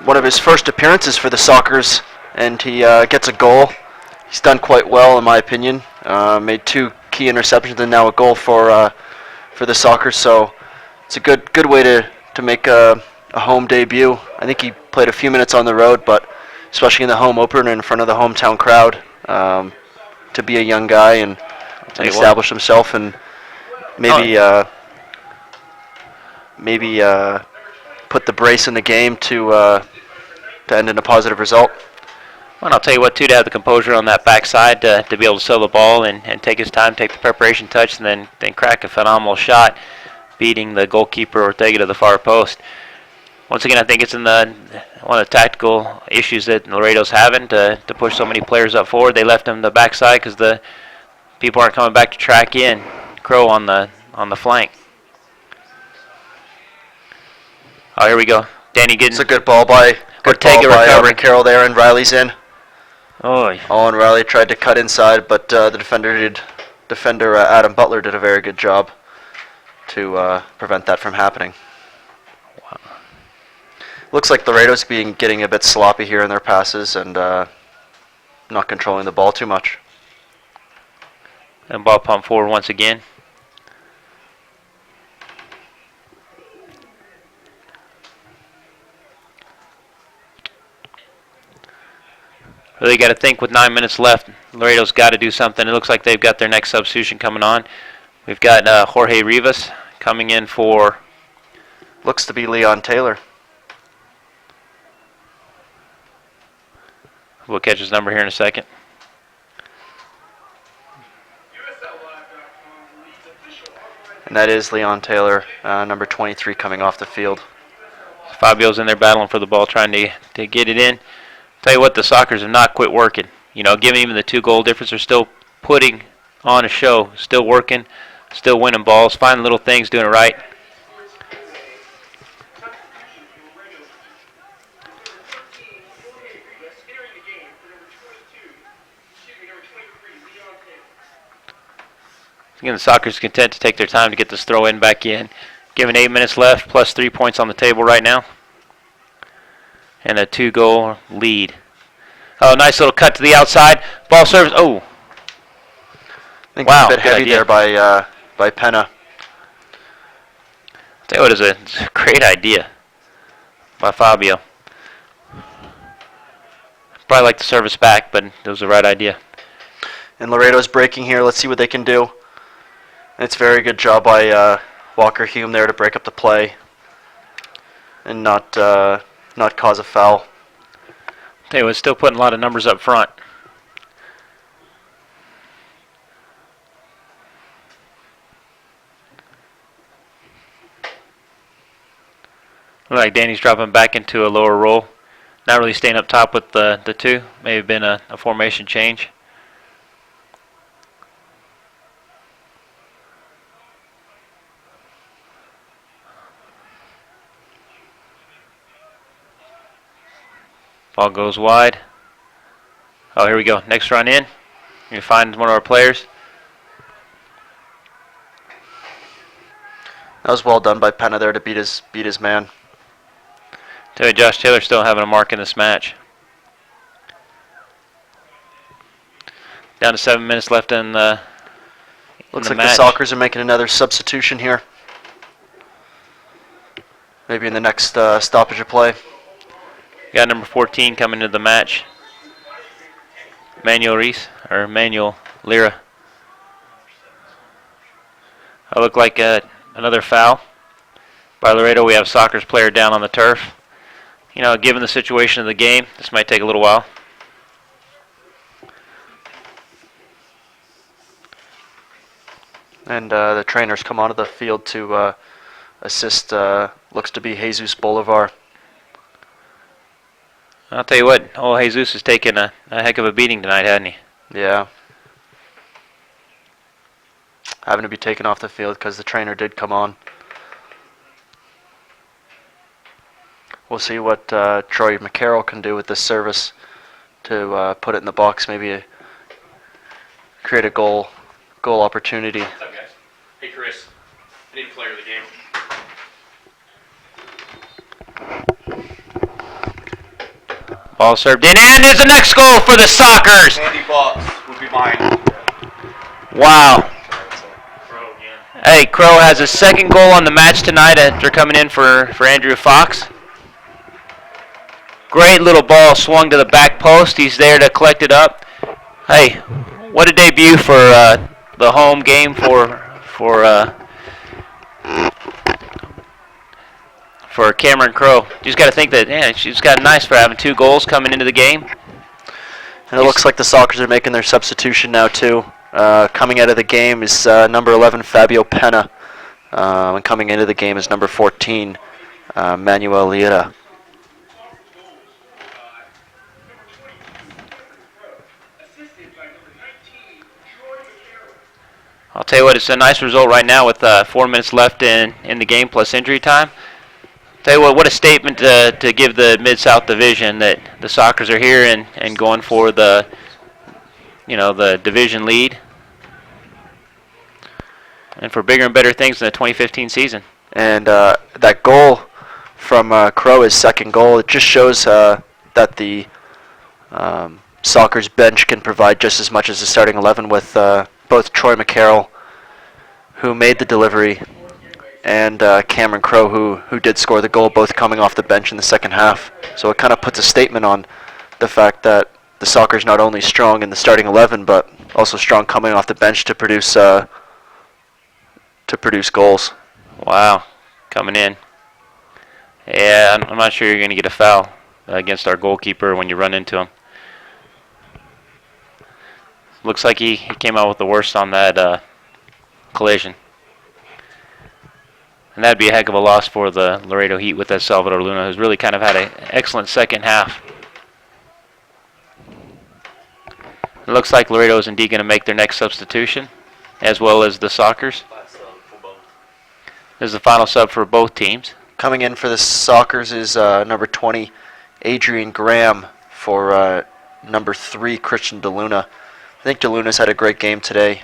One of his first appearances for the Sockers, and he gets a goal. He's done quite well, in my opinion. Made 2 key interceptions and now a goal for the Sockers. So it's a good way to make a home debut. I think he played a few minutes on the road, but especially in the home opener in front of the hometown crowd, to be a young guy and establish himself and maybe put the brace in the game to end in a positive result. Well, I'll tell you what, too, to have the composure on that backside to be able to sell the ball and take his time, take the preparation touch, and then crack a phenomenal shot, beating the goalkeeper Ortega to the far post. Once again, I think it's in one of the tactical issues that Laredo's having to push so many players up forward. They left him the backside because the people aren't coming back to track in. Crow on the flank. Oh, here we go. Danny getting. It's a good ball by Ortega recovering. Carroll there, and Riley's in. Oh, and Riley tried to cut inside, but the defender Adam Butler did a very good job to prevent that from happening. wow. Looks like Laredo's getting a bit sloppy here in their passes and not controlling the ball too much. And ball pumped forward once again. Really got to think with 9 minutes left. Laredo's got to do something. It looks like they've got their next substitution coming on. We've got Jorge Rivas coming in for. Looks to be Leon Taylor. We'll catch his number here in a second. And that is Leon Taylor, number 23, coming off the field. Fabio's in there battling for the ball, trying to get it in. Tell you what, the Sockers have not quit working. You know, given even the 2-goal difference, they're still putting on a show, still working, still winning balls, finding little things, doing it right. Again, the Sockers content to take their time to get this throw in back in. Given 8 minutes left, plus 3 points on the table right now. And a 2-goal lead. Oh, nice little cut to the outside. Ball serves. Oh. I think wow, a bit heavy idea there by Penna. I'll tell you what, it's a great idea by Fabio. Probably like the service back, but it was the right idea. And Laredo's breaking here. Let's see what they can do. It's a very good job by Walker Hume there to break up the play and not cause a foul. Tell you what, still putting a lot of numbers up front. Look like Danny's dropping back into a lower roll. Not really staying up top with the 2. May have been a formation change. Ball goes wide. Oh, here we go. Next run in. You find one of our players. That was well done by Penna there to beat his man. Tell you, Josh Taylor still having a mark in this match. Down to 7 minutes left in the Looks like match. the Sockers are making another substitution here. Maybe in the next stoppage of play. Got number 14 coming into the match. Manuel Lira. That looked like another foul. by Laredo. We have Soccer's player down on the turf. Given the situation of the game, this might take a little while. And the trainers come onto the field to assist, looks to be Jesus Bolivar. I'll tell you what, Jesus has taken a heck of a beating tonight, hasn't he? Yeah. Having to be taken off the field because the trainer did come on. We'll see what Troy McCarroll can do with this service to put it in the box, maybe create a goal opportunity. What's up, guys? Hey, Chris. I need a player of the game. Ball served in, and there's the next goal for the Sockers. Andy Fox would be mine. Wow. Hey, Crow has his second goal on the match tonight after coming in for Andrew Fox. Great little ball swung to the back post. He's there to collect it up. Hey, what a debut for the home game for Cameron Crow. You just got to think that, she's got nice for having 2 goals coming into the game. And it looks like the Sockers are making their substitution now too. Coming out of the game is number 11 Fabio Pena, and coming into the game is number 14 Manuel Lira. I'll tell you what, it's a nice result right now with 4 minutes left in the game plus injury time. Tell you what a statement to give the Mid-South Division that the Sockers are here and going for the division lead and for bigger and better things in the 2015 season. And that goal from Crow, his second goal, it just shows that the Sockers bench can provide just as much as the starting 11 with both Troy McCarroll, who made the delivery, and Cameron Crow, who did score the goal, both coming off the bench in the second half. So it kind of puts a statement on the fact that the Sockers not only strong in the starting 11, but also strong coming off the bench to produce goals. Wow, coming in. Yeah, I'm not sure you're going to get a foul against our goalkeeper when you run into him. Looks like he came out with the worst on that collision. And that'd be a heck of a loss for the Laredo Heat with that Salvador Luna, who's really kind of had an excellent second half. It looks like Laredo is indeed going to make their next substitution, as well as the Sockers. This is the final sub for both teams. Coming in for the Sockers is number 20, Adrian Graham, for number 3, Christian DeLuna. I think DeLuna's had a great game today.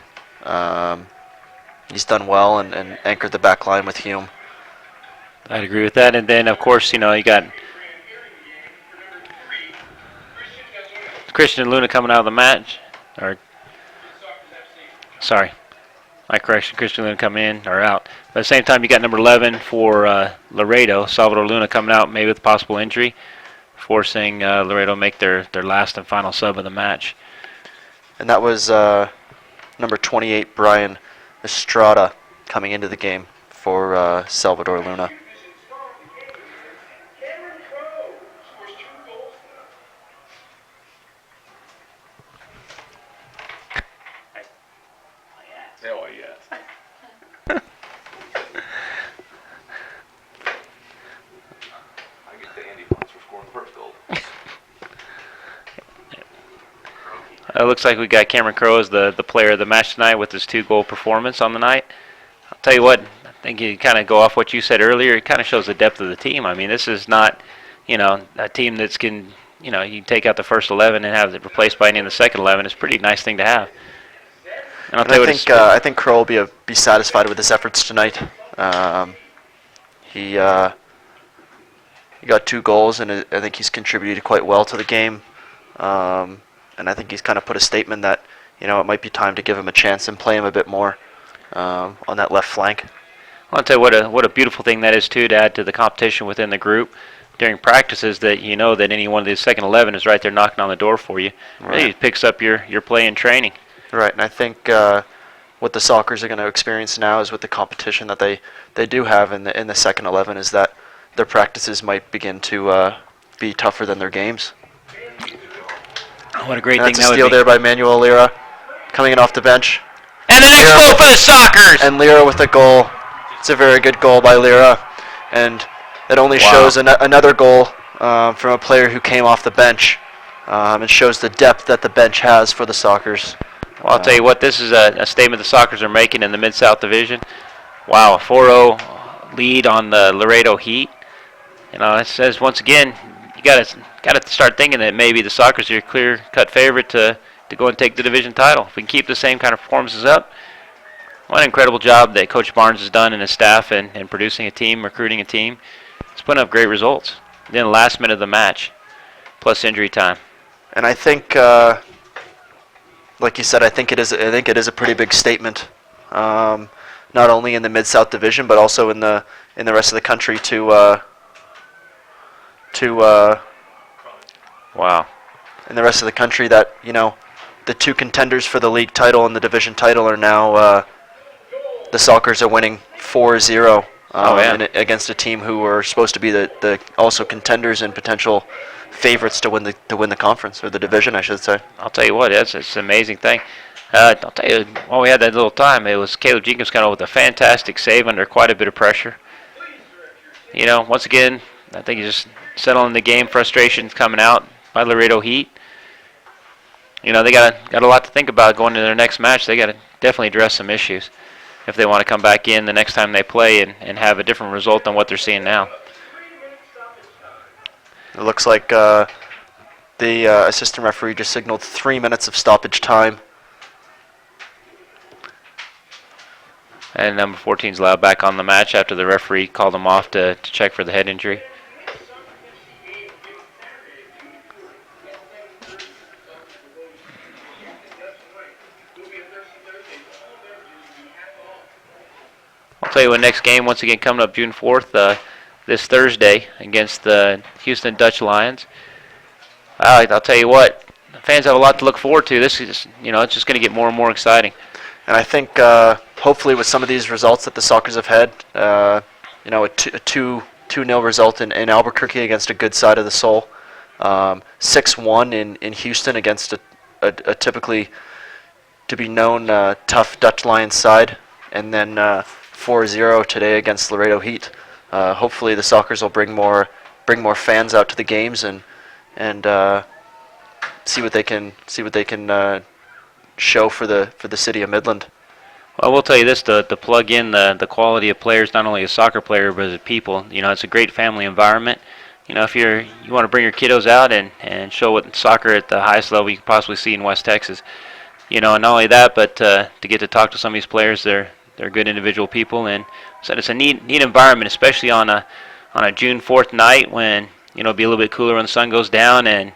He's done well and anchored the back line with Hume. I'd agree with that. And then, of course, you got Christian and Luna coming out of the match. Sorry, my correction, Christian Luna coming in or out. But at the same time, you got number 11 for Laredo, Salvador Luna coming out, maybe with possible injury, forcing Laredo to make their last and final sub of the match. And that was number 28, Brian Estrada, coming into the game for Salvador Luna. Hell yes. I get the Andy points for scoring the first goal. It looks like we got Cameron Crow as the player of the match tonight with his 2-goal performance on the night. I'll tell you what, I think you kind of go off what you said earlier. It kind of shows the depth of the team. I mean, this is not, a team that's you take out the first 11 and have it replaced by any in the second 11. It's a pretty nice thing to have. And I think Crow will be satisfied with his efforts tonight. He got 2 goals, and I think he's contributed quite well to the game. And I think he's kind of put a statement that it might be time to give him a chance and play him a bit more on that left flank. I'll tell you what a beautiful thing that is too, to add to the competition within the group during practices, that that any one of the second 11 is right there knocking on the door for you. Right. Really picks up your play and training. Right, and I think what the Sockers are going to experience now is with the competition that they do have in the second 11 is that their practices might begin to be tougher than their games. What a great And thing that's that a steal would be. there by Manuel Lira, coming in off the bench. And the next Lira goal with- for the Sockers. And Lira with a goal. It's a very good goal by Lira, and it only Wow. shows another goal from a player who came off the bench. It shows the depth that the bench has for the Sockers. Well, I'll tell you what, this is a statement the Sockers are making in the Mid-South Division. Wow, a 4-0 lead on the Laredo Heat. You know, it says once again, you got to start thinking that maybe the Sockers are your clear-cut favorite to go and take the division title. If we can keep the same kind of performances up, what an incredible job that Coach Barnes has done and his staff in producing a team, recruiting a team. It's putting up great results. Then the last minute of the match, plus injury time. And I think, like you said, I think it is a pretty big statement, not only in the Mid-South Division but also in the rest of the country Wow. in the rest of the country that, you know, the two contenders for the league title and the division title are now the Sockers are winning 4-0 against a team who were supposed to be the also contenders and potential favorites to win the conference or the division, I should say. I'll tell you what, it's an amazing thing. I'll tell you, while we had that little time, it was Caleb Jenkins kind of with a fantastic save under quite a bit of pressure. You know, once again, I think he's just settling the game. Frustrations coming out by Laredo Heat. You know, they got a lot to think about going into their next match. They got to definitely address some issues if they want to come back in the next time they play and have a different result than what they're seeing now. It looks like the assistant referee just signaled 3 minutes of stoppage time. And number 14 is allowed back on the match after the referee called him off to check for the head injury. I'll tell you what, next game, once again, coming up June 4th, this Thursday against the Houston Dutch Lions. I'll tell you what, the fans have a lot to look forward to. This is, you know, it's just going to get more and more exciting. And I think hopefully with some of these results that the Sockers have had, you know, a 2-0 result in Albuquerque against a good side of the Soul, 6-1 in Houston against a typically to be known tough Dutch Lions side, and then 4-0 today against Laredo Heat. Hopefully the Sockers will bring more fans out to the games and see what they can show for the city of Midland. Well, I will tell you this, to plug in the quality of players, not only a soccer player, but as people. You know, it's a great family environment. You know, if you want to bring your kiddos out and show what soccer at the highest level you can possibly see in West Texas. You know, and not only that, but to get to talk to some of these players, they're good individual people, and so it's a neat environment, especially on a June 4th night when, you know, it'll be a little bit cooler when the sun goes down, and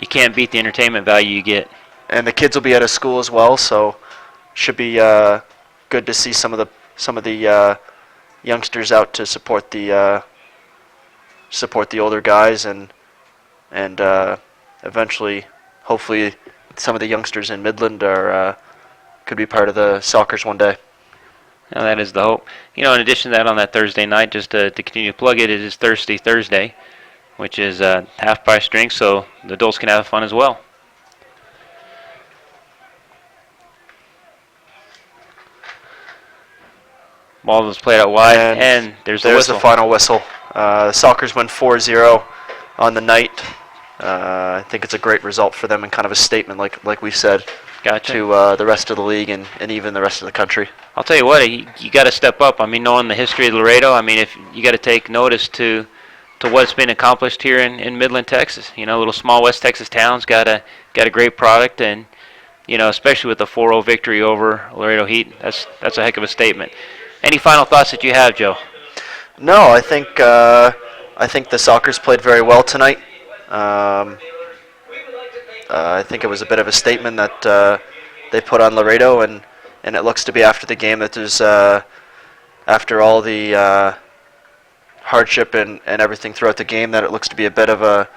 you can't beat the entertainment value you get. And the kids will be at a school as well, so should be good to see some of the youngsters out to support the older guys, and eventually, hopefully, some of the youngsters in Midland could be part of the Sockers one day. Now that is the hope. You know, in addition to that, on that Thursday night, just to continue to plug it, it is Thirsty Thursday, which is half-price drinks, so the adults can have fun as well. Ball was played out wide, and there's the whistle. The final whistle. The Sockers win 4-0 on the night. I think it's a great result for them and kind of a statement, like we said, Gotcha. to the rest of the league and even the rest of the country. I'll tell you what, you got to step up. I mean, knowing the history of Laredo, I mean, if you got to take notice to what's been accomplished here in Midland, Texas. You know, little small West Texas towns got a great product, and you know, especially with the 4-0 victory over Laredo Heat, that's a heck of a statement. Any final thoughts that you have, Joe? No, I think the Sockers played very well tonight. I think it was a bit of a statement that they put on Laredo, and it looks to be after the game that there's after all the hardship and everything throughout the game, that it looks to be a bit of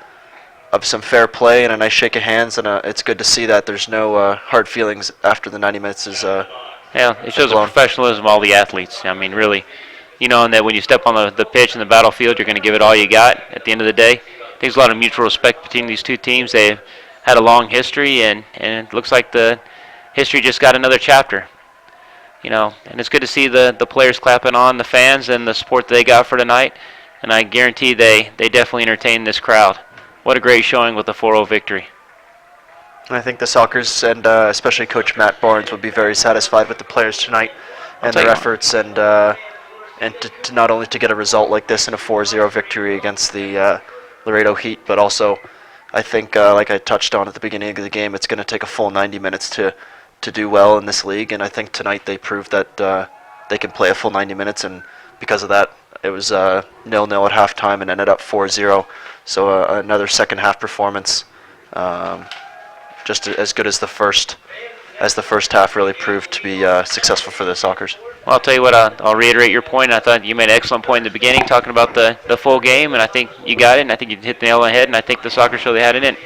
some fair play and a nice shake of hands, and it's good to see that there's no hard feelings after the 90 minutes is Yeah, Yeah, it shows the alone. professionalism of all the athletes. I mean, really, and that when you step on the pitch in the battlefield, you're going to give it all you got at the end of the day. I think there's a lot of mutual respect between these two teams. They've had a long history, and it looks like the history just got another chapter. And it's good to see the players clapping on, the fans, and the support that they got for tonight. And I guarantee they definitely entertained this crowd. What a great showing with the 4-0 victory. I think the Sockers and especially Coach Matt Barnes will be very satisfied with the players tonight and their efforts, and to not only to get a result like this in a 4-0 victory against the Laredo Heat, but also I think, like I touched on at the beginning of the game, it's going to take a full 90 minutes to do well in this league, and I think tonight they proved that they can play a full 90 minutes, and because of that, it was 0-0 at halftime and ended up 4-0. So another second half performance, just as good as the first half really proved to be successful for the Sockers. Well, I'll tell you what, I'll reiterate your point. I thought you made an excellent point in the beginning talking about the full game, and I think you got it, and I think you hit the nail on the head, and I think the Sockers really had it in.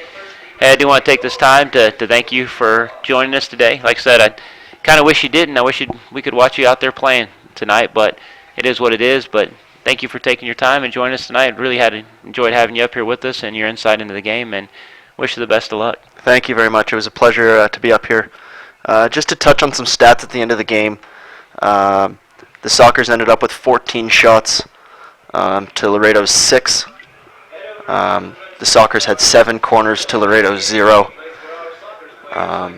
Hey, I do want to take this time to thank you for joining us today. Like I said, I kind of wish you didn't. I wish we could watch you out there playing tonight, but it is what it is. But thank you for taking your time and joining us tonight. Really enjoyed having you up here with us and your insight into the game, and wish you the best of luck. Thank you very much. It was a pleasure to be up here. Just to touch on some stats at the end of the game, the Sockers ended up with 14 shots to Laredo's 6. The Sockers had 7 corners to Laredo's 0. The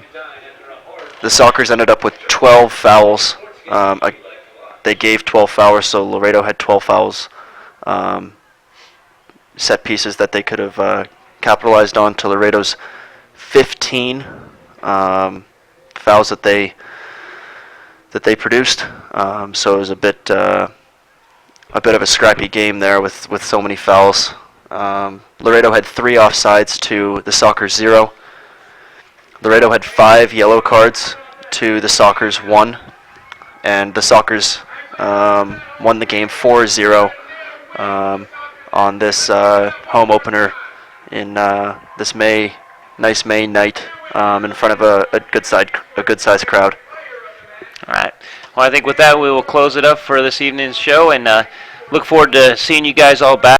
Sockers ended up with 12 fouls. They gave 12 fouls, so Laredo had 12 fouls, set pieces that they could have capitalized on to Laredo's 15 fouls that they produced. So it was a bit of a scrappy game there with so many fouls. Laredo had 3 offsides to the Sockers 0. Laredo had 5 yellow cards to the Sockers 1, and the Sockers won the game 4-0 on this home opener in this nice May night in front of a good-sized crowd. All right. Well, I think with that we will close it up for this evening's show, and look forward to seeing you guys all back.